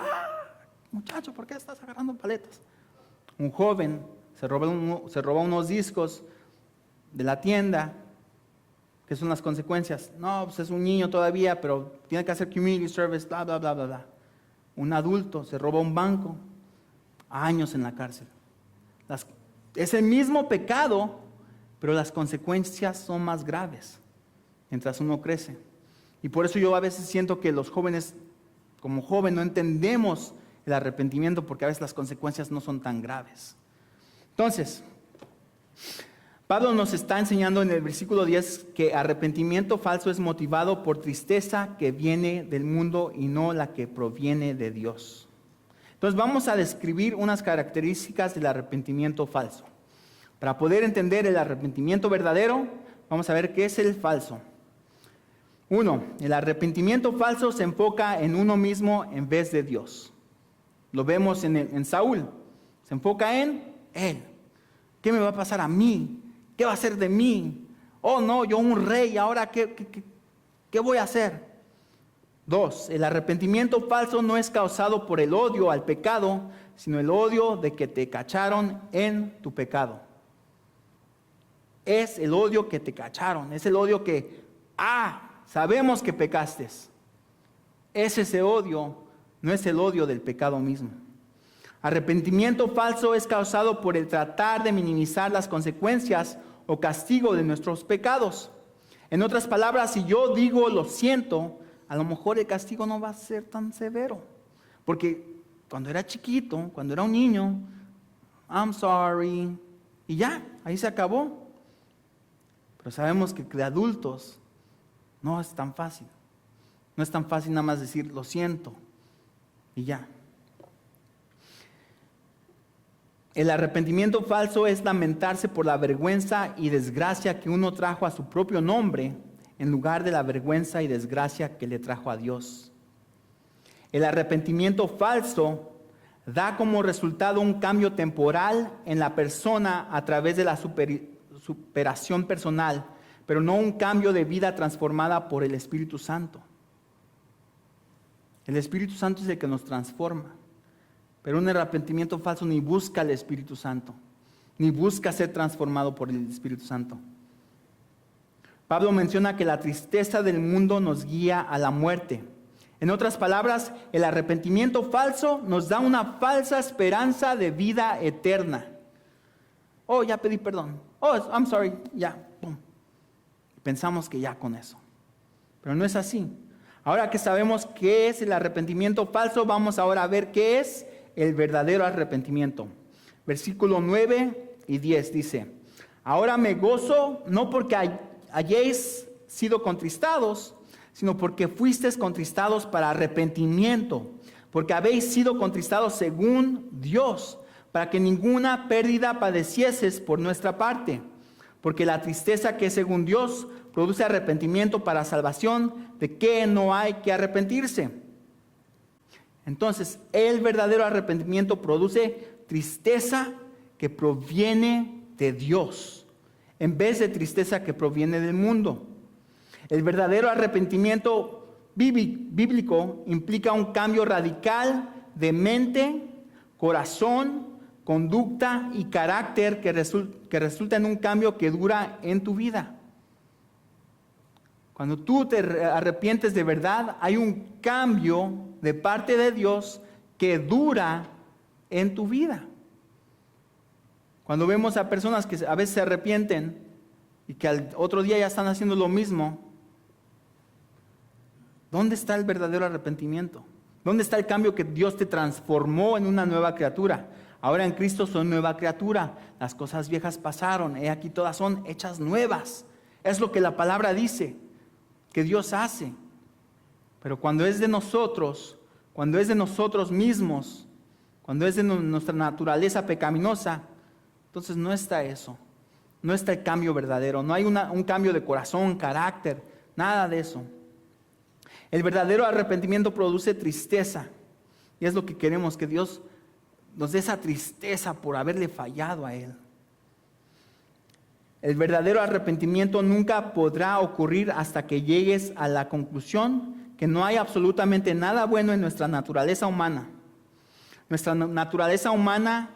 muchacho, ¿por qué estás agarrando paletas? Un joven se roba unos discos de la tienda. ¿Qué son las consecuencias? No, pues es un niño todavía, pero tiene que hacer community service, bla, bla, bla, bla, bla. Un adulto se roba un banco, años en la cárcel. Es el mismo pecado, pero las consecuencias son más graves mientras uno crece. Y por eso yo a veces siento que los jóvenes, como joven, no entendemos el arrepentimiento porque a veces las consecuencias no son tan graves. Entonces, Pablo nos está enseñando en el versículo 10 que arrepentimiento falso es motivado por tristeza que viene del mundo y no la que proviene de Dios. Entonces vamos a describir unas características del arrepentimiento falso. Para poder entender el arrepentimiento verdadero, vamos a ver qué es el falso. 1. El arrepentimiento falso se enfoca en uno mismo en vez de Dios. Lo vemos en Saúl. Se enfoca en él. ¿Qué me va a pasar a mí? ¿Qué va a hacer de mí? Oh no, yo un rey, ahora ¿qué voy a hacer? 2. El arrepentimiento falso no es causado por el odio al pecado, sino el odio de que te cacharon en tu pecado. Es el odio que te cacharon, es el odio que, sabemos que pecaste. Es ese odio, no es el odio del pecado mismo. Arrepentimiento falso es causado por el tratar de minimizar las consecuencias o castigo de nuestros pecados. En otras palabras, si yo digo lo siento, a lo mejor el castigo no va a ser tan severo. Porque cuando era chiquito, cuando era un niño, I'm sorry, y ya, ahí se acabó. Pero sabemos que de adultos no es tan fácil. No es tan fácil nada más decir lo siento y ya. El arrepentimiento falso es lamentarse por la vergüenza y desgracia que uno trajo a su propio nombre en lugar de la vergüenza y desgracia que le trajo a Dios. El arrepentimiento falso da como resultado un cambio temporal en la persona a través de la superación personal, pero no un cambio de vida transformada por el Espíritu Santo. El Espíritu Santo es el que nos transforma. Pero un arrepentimiento falso ni busca al Espíritu Santo, ni busca ser transformado por el Espíritu Santo. Pablo menciona que la tristeza del mundo nos guía a la muerte. En otras palabras, el arrepentimiento falso nos da una falsa esperanza de vida eterna. Oh, ya pedí perdón. Oh, I'm sorry, ya. Boom. Pensamos que ya con eso. Pero no es así. Ahora que sabemos qué es el arrepentimiento falso, vamos ahora a ver qué es el verdadero arrepentimiento. Versículo 9 y 10 dice: ahora me gozo no porque hayáis sido contristados, sino porque fuisteis contristados para arrepentimiento, porque habéis sido contristados según Dios, para que ninguna pérdida padecieses por nuestra parte, porque la tristeza que es según Dios produce arrepentimiento para salvación, de que no hay que arrepentirse. Entonces, el verdadero arrepentimiento produce tristeza que proviene de Dios, en vez de tristeza que proviene del mundo. El verdadero arrepentimiento bíblico implica un cambio radical de mente, corazón, conducta y carácter que resulta en un cambio que dura en tu vida. Cuando tú te arrepientes de verdad, hay un cambio de parte de Dios que dura en tu vida. Cuando vemos a personas que a veces se arrepienten y que al otro día ya están haciendo lo mismo, ¿dónde está el verdadero arrepentimiento? ¿Dónde está el cambio que Dios te transformó en una nueva criatura? Ahora en Cristo soy nueva criatura. Las cosas viejas pasaron. He aquí todas son hechas nuevas. Es lo que la palabra dice, que Dios hace. Pero cuando es de nosotros, cuando es de nosotros mismos, cuando es de nuestra naturaleza pecaminosa, entonces no está eso. No está el cambio verdadero. No hay un cambio de corazón, carácter, nada de eso. El verdadero arrepentimiento produce tristeza. Y es lo que queremos, que Dios nos dé esa tristeza por haberle fallado a Él. El verdadero arrepentimiento nunca podrá ocurrir hasta que llegues a la conclusión que no hay absolutamente nada bueno en nuestra naturaleza humana. Nuestra naturaleza humana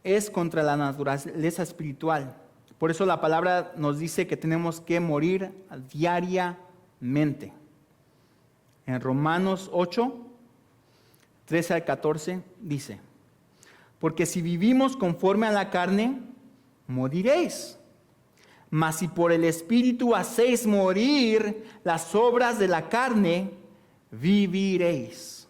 es contra la naturaleza espiritual. Por eso la palabra nos dice que tenemos que morir diariamente. En Romanos 8, 13 al 14 dice: porque si vivimos conforme a la carne, moriréis. Mas si por el Espíritu hacéis morir las obras de la carne, viviréis.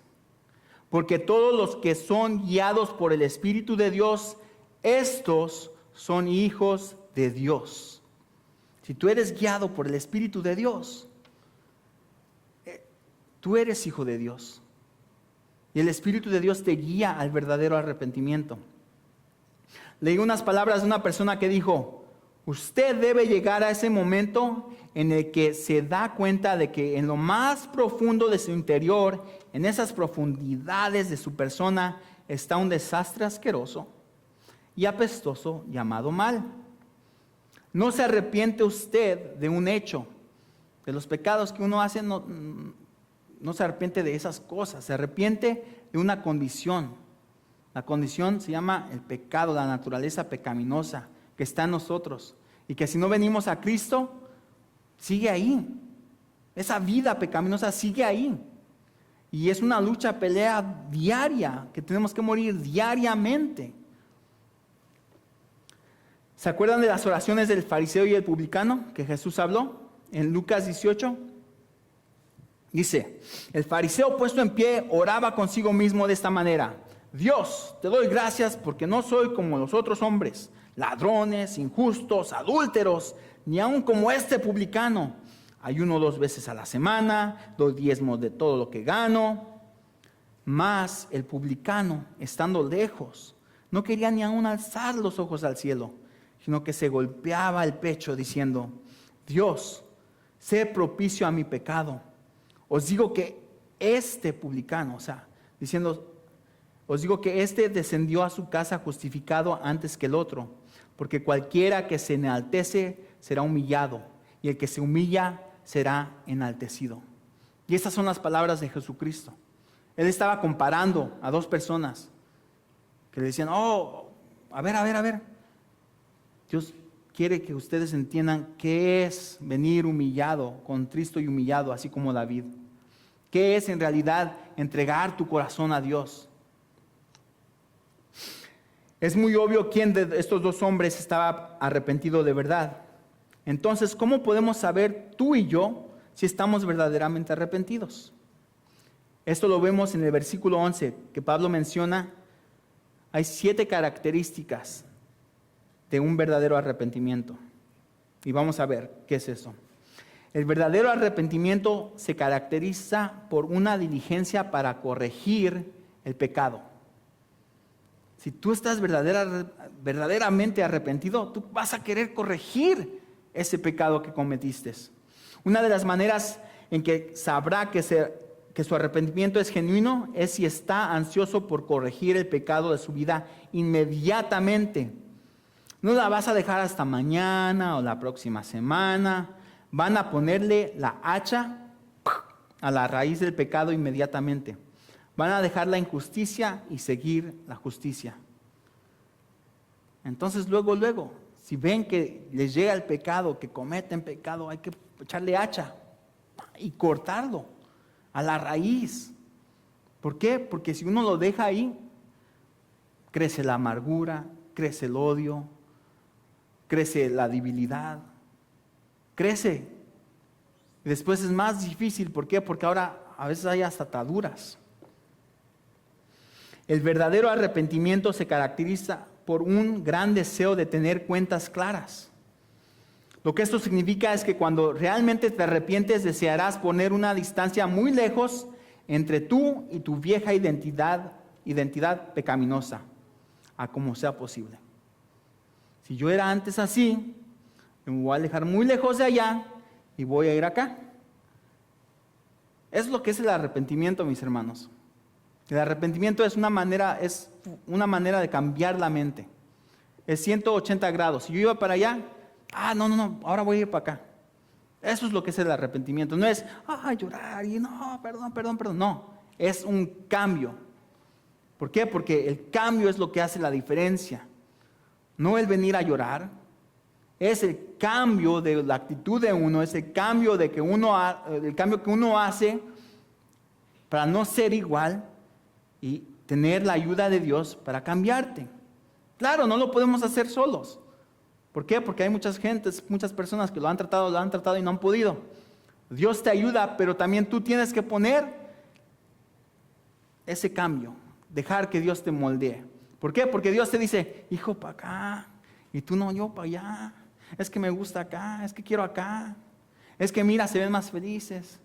Porque todos los que son guiados por el Espíritu de Dios, estos son hijos de Dios. Si tú eres guiado por el Espíritu de Dios, tú eres hijo de Dios. Y el Espíritu de Dios te guía al verdadero arrepentimiento. Leí unas palabras de una persona que dijo: usted debe llegar a ese momento en el que se da cuenta de que en lo más profundo de su interior, en esas profundidades de su persona, está un desastre asqueroso y apestoso llamado mal. No se arrepiente usted de un hecho, de los pecados que uno hace, no se arrepiente de esas cosas, se arrepiente de una condición. La condición se llama el pecado, la naturaleza pecaminosa que está en nosotros, y que si no venimos a Cristo, sigue ahí. Esa vida pecaminosa sigue ahí. Y es una lucha, pelea diaria, que tenemos que morir diariamente. ¿Se acuerdan de las oraciones del fariseo y el publicano que Jesús habló en Lucas 18? Dice: el fariseo puesto en pie oraba consigo mismo de esta manera: Dios, te doy gracias porque no soy como los otros hombres, ladrones, injustos, adúlteros, ni aun como este publicano. Ayuno 2 veces a la semana, doy diezmos de todo lo que gano. Mas el publicano, estando lejos, no quería ni aun alzar los ojos al cielo, sino que se golpeaba el pecho diciendo: Dios, sé propicio a mi pecado. Os digo que este publicano, os digo que este descendió a su casa justificado antes que el otro, porque cualquiera que se enaltece será humillado, y el que se humilla será enaltecido. Y estas son las palabras de Jesucristo. Él estaba comparando a dos personas que le decían: a ver. Dios quiere que ustedes entiendan qué es venir humillado, contristo y humillado, así como David. ¿Qué es en realidad entregar tu corazón a Dios? Es muy obvio quién de estos dos hombres estaba arrepentido de verdad. Entonces, ¿cómo podemos saber tú y yo si estamos verdaderamente arrepentidos? Esto lo vemos en el versículo 11 que Pablo menciona. Hay 7 características de un verdadero arrepentimiento. Y vamos a ver qué es eso. El verdadero arrepentimiento se caracteriza por una diligencia para corregir el pecado. Si tú estás verdaderamente arrepentido, tú vas a querer corregir ese pecado que cometiste. Una de las maneras en que sabrá que su arrepentimiento es genuino es si está ansioso por corregir el pecado de su vida inmediatamente. No la vas a dejar hasta mañana o la próxima semana. Van a ponerle la hacha a la raíz del pecado inmediatamente. Van a dejar la injusticia y seguir la justicia. Entonces luego, si ven que les llega el pecado, que cometen pecado, hay que echarle hacha y cortarlo a la raíz. ¿Por qué? Porque si uno lo deja ahí, crece la amargura, crece el odio, crece la debilidad, crece. Y después es más difícil. ¿Por qué? Porque ahora a veces hay hasta ataduras. El verdadero arrepentimiento se caracteriza por un gran deseo de tener cuentas claras. Lo que esto significa es que cuando realmente te arrepientes, desearás poner una distancia muy lejos entre tú y tu vieja identidad pecaminosa, a como sea posible. Si yo era antes así, me voy a alejar muy lejos de allá y voy a ir acá. Es lo que es el arrepentimiento, mis hermanos. El arrepentimiento es una manera de cambiar la mente. Es 180 grados. Si yo iba para allá, no, ahora voy a ir para acá. Eso es lo que es el arrepentimiento. No es, llorar y no, perdón. No, es un cambio. ¿Por qué? Porque el cambio es lo que hace la diferencia. No el venir a llorar, es el cambio de la actitud de uno, es el cambio que uno hace para no ser igual y tener la ayuda de Dios para cambiarte. Claro, no lo podemos hacer solos. ¿Por qué? Porque hay muchas personas que lo han tratado y no han podido. Dios te ayuda, pero también tú tienes que poner ese cambio, dejar que Dios te moldee. ¿Por qué? Porque Dios te dice, hijo, para acá, y tú no, yo para allá. Es que me gusta acá, es que quiero acá. Es que mira, se ven más felices.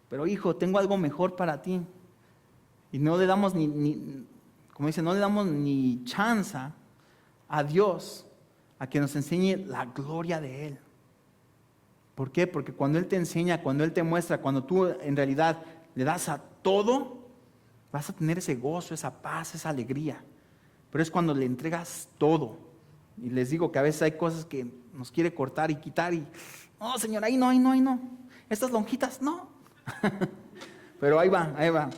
Pero hijo, tengo algo mejor para ti. Y no le damos no le damos ni chance a Dios a que nos enseñe la gloria de Él. ¿Por qué? Porque cuando Él te enseña, cuando Él te muestra, cuando tú en realidad le das a todo, vas a tener ese gozo, esa paz, esa alegría. Pero es cuando le entregas todo. Y les digo que a veces hay cosas que nos quiere cortar y quitar y, no, Señor, ahí no. Estas lonjitas, no. Pero ahí va.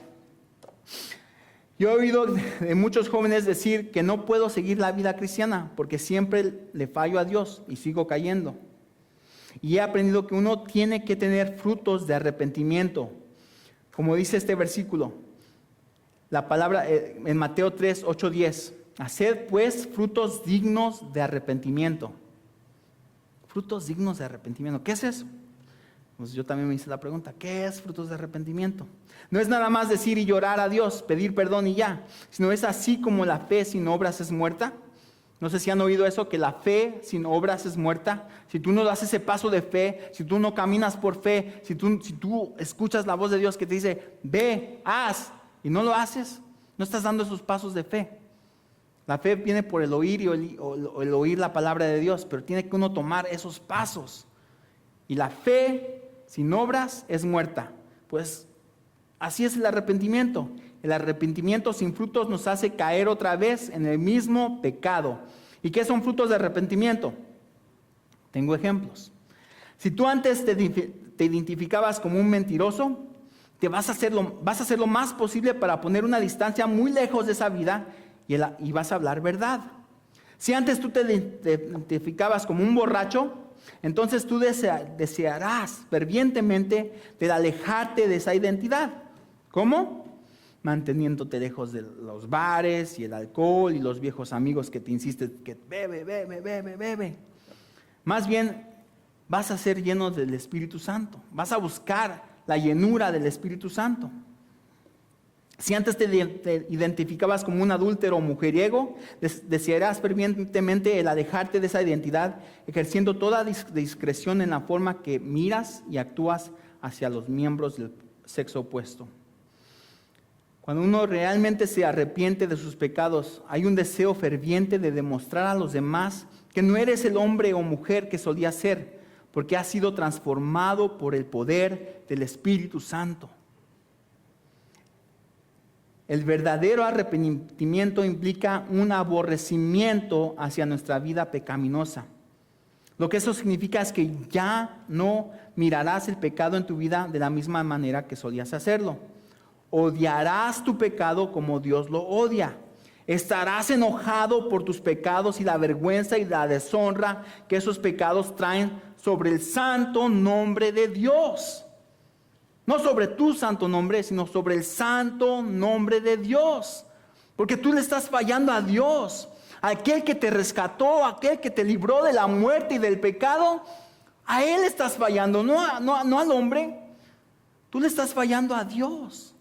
Yo he oído de muchos jóvenes decir que no puedo seguir la vida cristiana porque siempre le fallo a Dios y sigo cayendo. Y he aprendido que uno tiene que tener frutos de arrepentimiento. Como dice este versículo, la palabra en Mateo 3, 8, 10. Haced pues frutos dignos de arrepentimiento. Frutos dignos de arrepentimiento. ¿Qué es eso? Pues yo también me hice la pregunta, ¿qué es frutos de arrepentimiento? No es nada más decir y llorar a Dios, pedir perdón y ya, sino es así como la fe sin obras es muerta. No sé si han oído eso, que la fe sin obras es muerta. Si tú no das ese paso de fe, si tú no caminas por fe, si tú escuchas la voz de Dios que te dice, ve, haz, y no lo haces, no estás dando esos pasos de fe. La fe viene por el oír y el oír la palabra de Dios, pero tiene que uno tomar esos pasos. Y la fe sin obras es muerta. Pues así es el arrepentimiento. El arrepentimiento sin frutos nos hace caer otra vez en el mismo pecado. ¿Y qué son frutos de arrepentimiento? Tengo ejemplos. Si tú antes te identificabas como un mentiroso, vas a hacer lo más posible para poner una distancia muy lejos de esa vida y vas a hablar verdad. Si antes tú te identificabas como un borracho, entonces tú desearás fervientemente de alejarte de esa identidad. ¿Cómo? Manteniéndote lejos de los bares y el alcohol y los viejos amigos que te insisten que bebe. Más bien vas a ser lleno del Espíritu Santo. Vas a buscar la llenura del Espíritu Santo. Si antes te identificabas como un adúltero o mujeriego, desearás fervientemente el alejarte de esa identidad, ejerciendo toda discreción en la forma que miras y actúas hacia los miembros del sexo opuesto. Cuando uno realmente se arrepiente de sus pecados, hay un deseo ferviente de demostrar a los demás que no eres el hombre o mujer que solías ser, porque has sido transformado por el poder del Espíritu Santo. El verdadero arrepentimiento implica un aborrecimiento hacia nuestra vida pecaminosa. Lo que eso significa es que ya no mirarás el pecado en tu vida de la misma manera que solías hacerlo. Odiarás tu pecado como Dios lo odia. Estarás enojado por tus pecados y la vergüenza y la deshonra que esos pecados traen sobre el santo nombre de Dios. No sobre tu santo nombre, sino sobre el santo nombre de Dios. Porque tú le estás fallando a Dios. Aquel que te rescató, aquel que te libró de la muerte y del pecado, a Él estás fallando, no al hombre. Tú le estás fallando a Dios.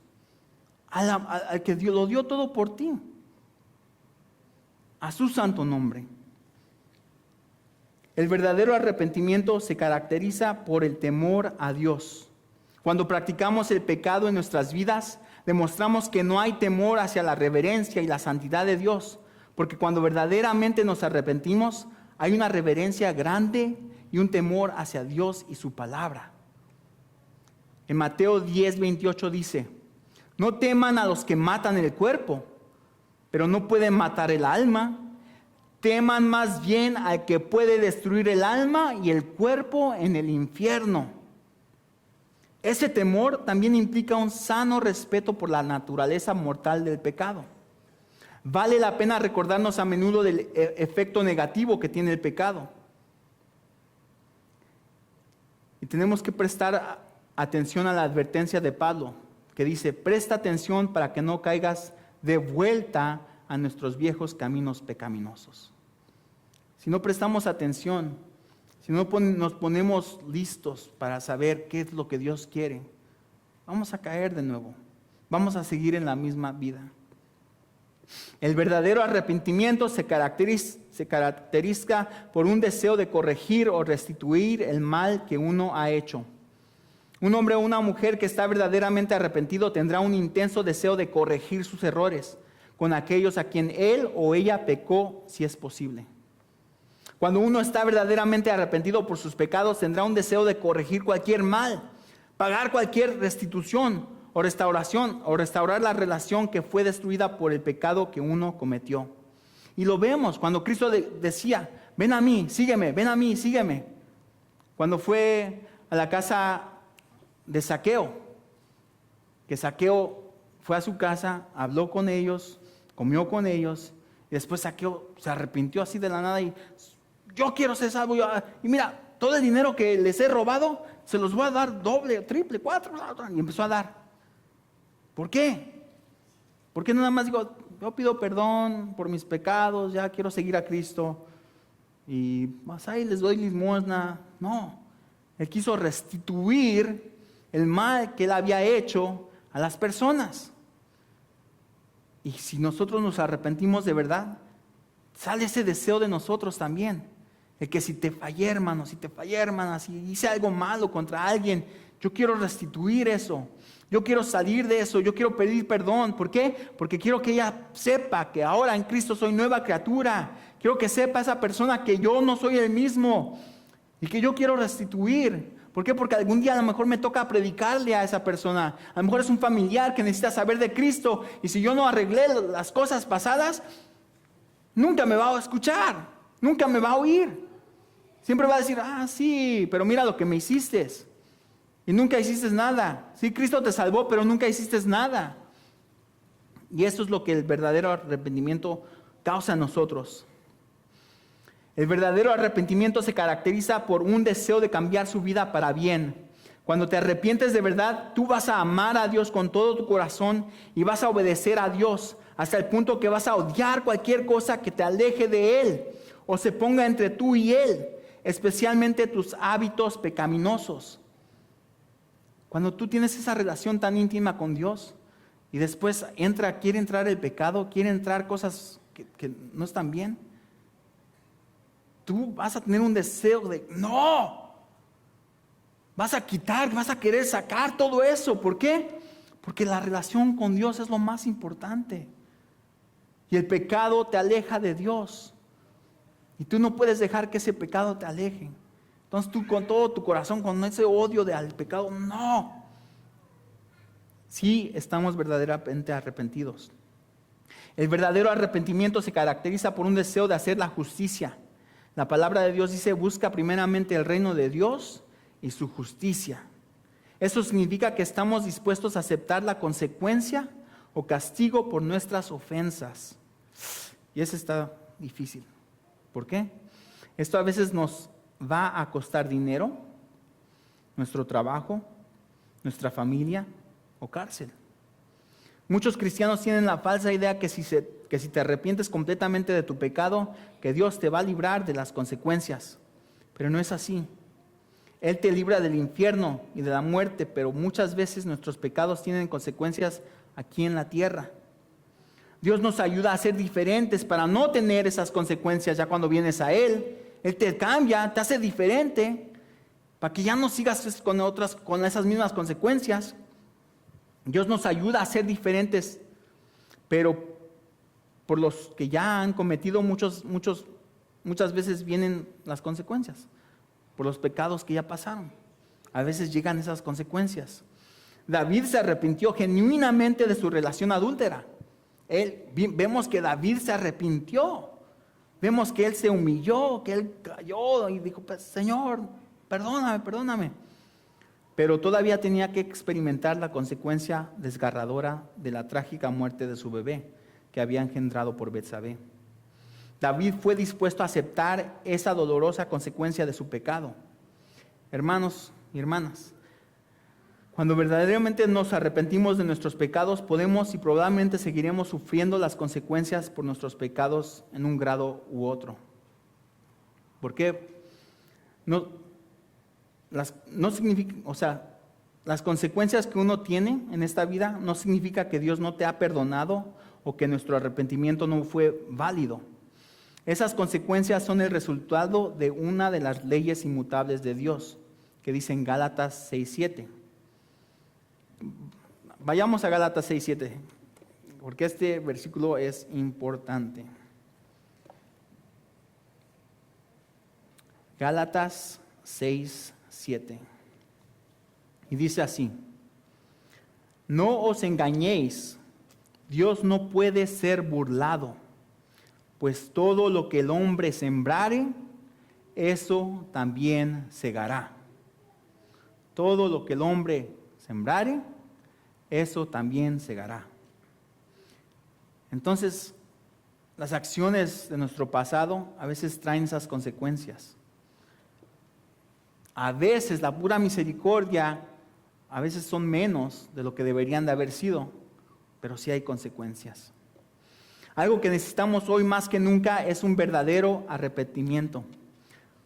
al que Dios lo dio todo por ti, a su santo nombre. El verdadero arrepentimiento se caracteriza por el temor a Dios. Cuando practicamos el pecado en nuestras vidas, demostramos que no hay temor hacia la reverencia y la santidad de Dios, porque cuando verdaderamente nos arrepentimos, hay una reverencia grande y un temor hacia Dios y su palabra. En Mateo 10:28 dice: no teman a los que matan el cuerpo, pero no pueden matar el alma. Teman más bien al que puede destruir el alma y el cuerpo en el infierno. Ese temor también implica un sano respeto por la naturaleza mortal del pecado. Vale la pena recordarnos a menudo del efecto negativo que tiene el pecado. Y tenemos que prestar atención a la advertencia de Pablo, que dice: presta atención para que no caigas de vuelta a nuestros viejos caminos pecaminosos. Si no prestamos atención, si no nos ponemos listos para saber qué es lo que Dios quiere, vamos a caer de nuevo, vamos a seguir en la misma vida. El verdadero arrepentimiento se caracteriza por un deseo de corregir o restituir el mal que uno ha hecho. Un hombre o una mujer que está verdaderamente arrepentido tendrá un intenso deseo de corregir sus errores con aquellos a quien él o ella pecó, si es posible. Cuando uno está verdaderamente arrepentido por sus pecados, tendrá un deseo de corregir cualquier mal, pagar cualquier restitución o restauración, o restaurar la relación que fue destruida por el pecado que uno cometió. Y lo vemos cuando Cristo decía: ven a mí, sígueme, ven a mí, sígueme. Cuando fue a la casa de Zaqueo, que Zaqueo fue a su casa, habló con ellos, comió con ellos, y después Zaqueo se arrepintió así de la nada y: yo quiero ser salvo. Y mira, todo el dinero que les he robado, se los voy a dar doble, triple, cuatro. Y empezó a dar. ¿Por qué? ¿Por qué no nada más digo: yo pido perdón por mis pecados, ya quiero seguir a Cristo, y más ahí les doy limosna? No, él quiso restituir el mal que él había hecho a las personas. Y si nosotros nos arrepentimos de verdad, sale ese deseo de nosotros también. El que si te fallé, hermano, si te fallé, hermana, si hice algo malo contra alguien, yo quiero restituir eso. Yo quiero salir de eso, yo quiero pedir perdón. ¿Por qué? Porque quiero que ella sepa que ahora en Cristo soy nueva criatura. Quiero que sepa esa persona que yo no soy el mismo y que yo quiero restituir. ¿Por qué? Porque algún día a lo mejor me toca predicarle a esa persona. A lo mejor es un familiar que necesita saber de Cristo, y si yo no arreglé las cosas pasadas, nunca me va a escuchar, nunca me va a oír. Siempre va a decir: ah, sí, pero mira lo que me hiciste. Y nunca hiciste nada. Sí, Cristo te salvó, pero nunca hiciste nada. Y eso es lo que el verdadero arrepentimiento causa en nosotros. El verdadero arrepentimiento se caracteriza por un deseo de cambiar su vida para bien. Cuando te arrepientes de verdad, tú vas a amar a Dios con todo tu corazón y vas a obedecer a Dios hasta el punto que vas a odiar cualquier cosa que te aleje de Él o se ponga entre tú y Él, especialmente tus hábitos pecaminosos. Cuando tú tienes esa relación tan íntima con Dios y después quiere entrar el pecado, quiere entrar cosas que no están bien, tú vas a tener un deseo de no. Vas a quitar, vas a querer sacar todo eso. ¿Por qué? Porque la relación con Dios es lo más importante. Y el pecado te aleja de Dios. Y tú no puedes dejar que ese pecado te aleje. Entonces tú con todo tu corazón, con ese odio al pecado, no. Sí, estamos verdaderamente arrepentidos. El verdadero arrepentimiento se caracteriza por un deseo de hacer la justicia. La palabra de Dios dice: busca primeramente el reino de Dios y su justicia. Eso significa que estamos dispuestos a aceptar la consecuencia o castigo por nuestras ofensas. Y eso está difícil. ¿Por qué? Esto a veces nos va a costar dinero, nuestro trabajo, nuestra familia o cárcel. Muchos cristianos tienen la falsa idea que si te arrepientes completamente de tu pecado, que Dios te va a librar de las consecuencias. Pero no es así. Él te libra del infierno y de la muerte, pero muchas veces nuestros pecados tienen consecuencias aquí en la tierra. Dios nos ayuda a ser diferentes para no tener esas consecuencias ya cuando vienes a Él. Él te cambia, te hace diferente, para que ya no sigas con esas mismas consecuencias. Dios nos ayuda a ser diferentes, pero por los que ya han cometido muchas veces vienen las consecuencias, por los pecados que ya pasaron. A veces llegan esas consecuencias. David se arrepintió genuinamente de su relación adúltera. Vemos que David se arrepintió. Vemos que él se humilló, que él cayó y dijo, pues, Señor, perdóname. Pero todavía tenía que experimentar la consecuencia desgarradora de la trágica muerte de su bebé que había engendrado por Betsabé. David fue dispuesto a aceptar esa dolorosa consecuencia de su pecado. Hermanos y hermanas, cuando verdaderamente nos arrepentimos de nuestros pecados, podemos y probablemente seguiremos sufriendo las consecuencias por nuestros pecados en un grado u otro. ¿Por qué? No significa, las consecuencias que uno tiene en esta vida no significa que Dios no te ha perdonado o que nuestro arrepentimiento no fue válido. Esas consecuencias son el resultado de una de las leyes inmutables de Dios, que dice en Gálatas 6:7. Vayamos a Gálatas 6:7, porque este versículo es importante. Gálatas 6:7. Y dice así: no os engañéis, Dios no puede ser burlado, pues todo lo que el hombre sembrare, eso también segará. Todo lo que el hombre sembrare, eso también segará. Entonces, las acciones de nuestro pasado a veces traen esas consecuencias. A veces la pura misericordia, a veces son menos de lo que deberían de haber sido, pero sí hay consecuencias. Algo que necesitamos hoy más que nunca es un verdadero arrepentimiento.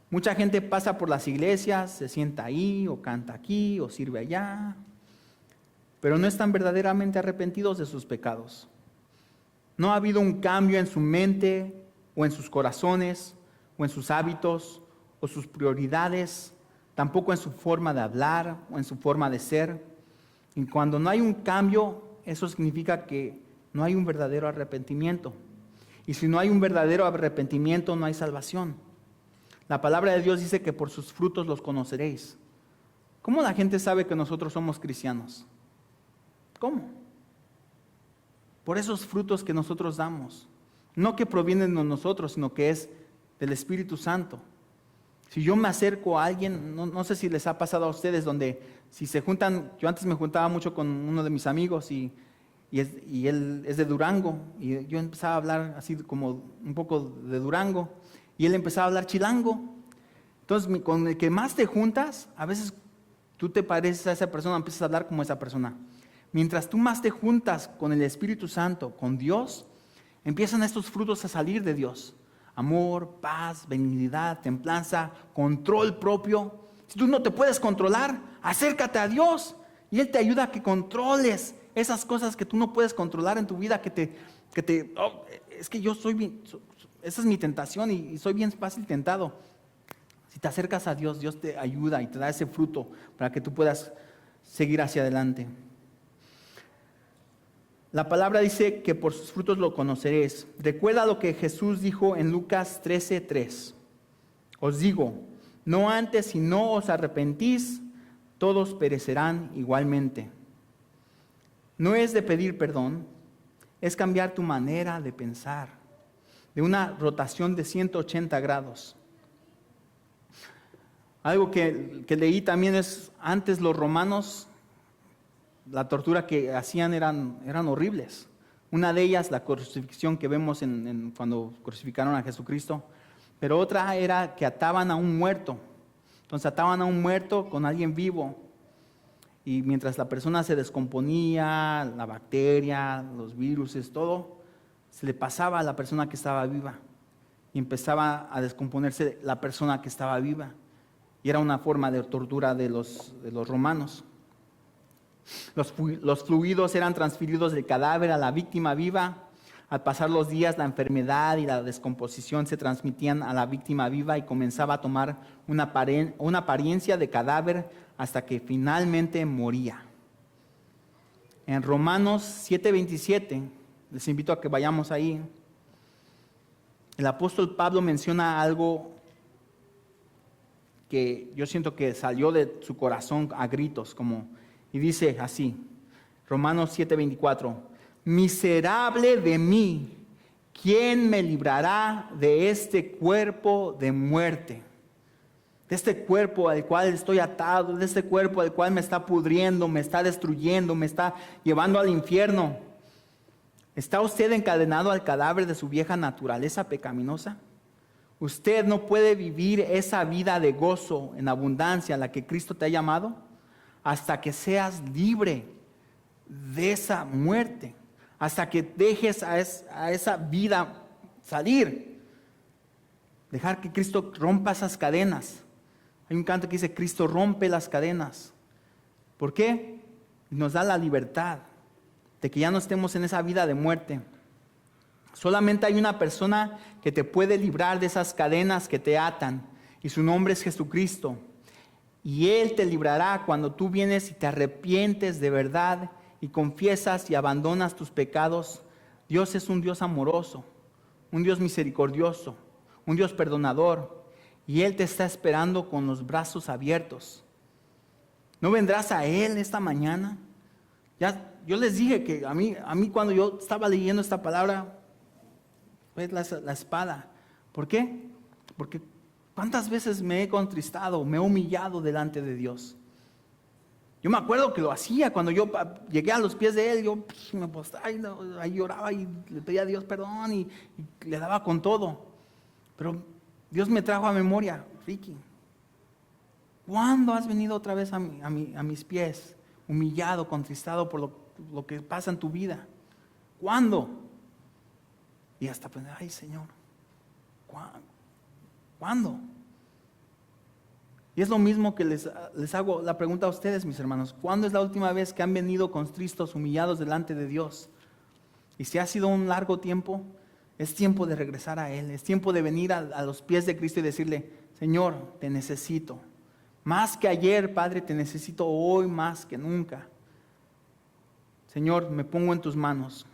Mucha gente pasa por las iglesias, se sienta ahí, o canta aquí, o sirve allá, pero no están verdaderamente arrepentidos de sus pecados. No ha habido un cambio en su mente, o en sus corazones, o en sus hábitos, o sus prioridades, tampoco en su forma de hablar, o en su forma de ser. Y cuando no hay un cambio, eso significa que no hay un verdadero arrepentimiento. Y si no hay un verdadero arrepentimiento, no hay salvación. La palabra de Dios dice que por sus frutos los conoceréis. ¿Cómo la gente sabe que nosotros somos cristianos? ¿Cómo? Por esos frutos que nosotros damos. No que provienen de nosotros, sino que es del Espíritu Santo. Si yo me acerco a alguien, no sé si les ha pasado a ustedes, donde si se juntan, yo antes me juntaba mucho con uno de mis amigos y él es de Durango, y yo empezaba a hablar así como un poco de Durango, y él empezaba a hablar chilango. Entonces, con el que más te juntas, a veces tú te pareces a esa persona, empiezas a hablar como esa persona. Mientras tú más te juntas con el Espíritu Santo, con Dios, empiezan estos frutos a salir de Dios. Amor, paz, benignidad, templanza, control propio. Si tú no te puedes controlar, acércate a Dios y Él te ayuda a que controles esas cosas que tú no puedes controlar en tu vida, es que yo soy bien, esa es mi tentación y soy bien fácil tentado. Si te acercas a Dios, Dios te ayuda y te da ese fruto para que tú puedas seguir hacia adelante. La palabra dice que por sus frutos lo conoceréis. Recuerda lo que Jesús dijo en Lucas 13:3. Os digo, no antes si no os arrepentís, todos perecerán igualmente. No es de pedir perdón, es cambiar tu manera de pensar, de una rotación de 180 grados. Algo que leí también es, antes los romanos, la tortura que hacían eran horribles. Una de ellas, la crucifixión que vemos cuando crucificaron a Jesucristo, pero otra era que ataban a un muerto. Entonces ataban a un muerto con alguien vivo, y mientras la persona se descomponía, la bacteria, los virus, todo, se le pasaba a la persona que estaba viva, y empezaba a descomponerse la persona que estaba viva. Y era una forma de tortura de los romanos. Los fluidos eran transferidos del cadáver a la víctima viva. Al pasar los días, la enfermedad y la descomposición se transmitían a la víctima viva y comenzaba a tomar una apariencia de cadáver hasta que finalmente moría. En Romanos 7:27, les invito a que vayamos ahí, el apóstol Pablo menciona algo que yo siento que salió de su corazón a gritos, y dice así, Romanos 7:24, miserable de mí, ¿quién me librará de este cuerpo de muerte? De este cuerpo al cual estoy atado, de este cuerpo al cual me está pudriendo, me está destruyendo, me está llevando al infierno. ¿Está usted encadenado al cadáver de su vieja naturaleza pecaminosa? Usted no puede vivir esa vida de gozo en abundancia a la que Cristo te ha llamado hasta que seas libre de esa muerte, hasta que dejes a esa vida salir. Dejar que Cristo rompa esas cadenas. Hay un canto que dice, Cristo rompe las cadenas. ¿Por qué? Nos da la libertad de que ya no estemos en esa vida de muerte. Solamente hay una persona que te puede librar de esas cadenas que te atan, y su nombre es Jesucristo. Y Él te librará cuando tú vienes y te arrepientes de verdad y confiesas y abandonas tus pecados. Dios es un Dios amoroso, un Dios misericordioso, un Dios perdonador, y Él te está esperando con los brazos abiertos. ¿No vendrás a Él esta mañana? Yo les dije que a mí cuando yo estaba leyendo esta palabra, fue la espada. ¿Por qué? Porque ¿cuántas veces me he contristado, me he humillado delante de Dios? Yo me acuerdo que lo hacía cuando yo llegué a los pies de Él, yo me postraba, ahí lloraba y le pedía a Dios perdón y le daba con todo. Pero Dios me trajo a memoria, Ricky, ¿cuándo has venido otra vez a mis pies, humillado, contristado por lo que pasa en tu vida? ¿Cuándo? Y hasta pensar, ay Señor, ¿cuándo? Y es lo mismo que les hago la pregunta a ustedes, mis hermanos. ¿Cuándo es la última vez que han venido contristos, humillados delante de Dios? Y si ha sido un largo tiempo, es tiempo de regresar a Él. Es tiempo de venir a los pies de Cristo y decirle, Señor, te necesito. Más que ayer, Padre, te necesito hoy más que nunca. Señor, me pongo en tus manos.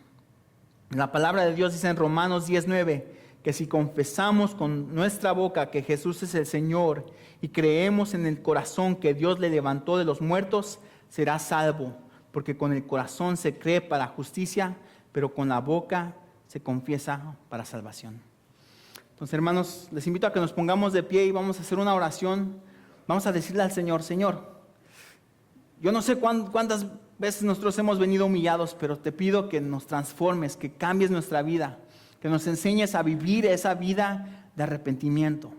La palabra de Dios dice en Romanos 10:9, que si confesamos con nuestra boca que Jesús es el Señor y creemos en el corazón que Dios le levantó de los muertos, será salvo, porque con el corazón se cree para justicia, pero con la boca se confiesa para salvación. Entonces, hermanos, les invito a que nos pongamos de pie y vamos a hacer una oración. Vamos a decirle al Señor, Señor, yo no sé cuántas veces nosotros hemos venido humillados, pero te pido que nos transformes, que cambies nuestra vida, que nos enseñes a vivir esa vida de arrepentimiento.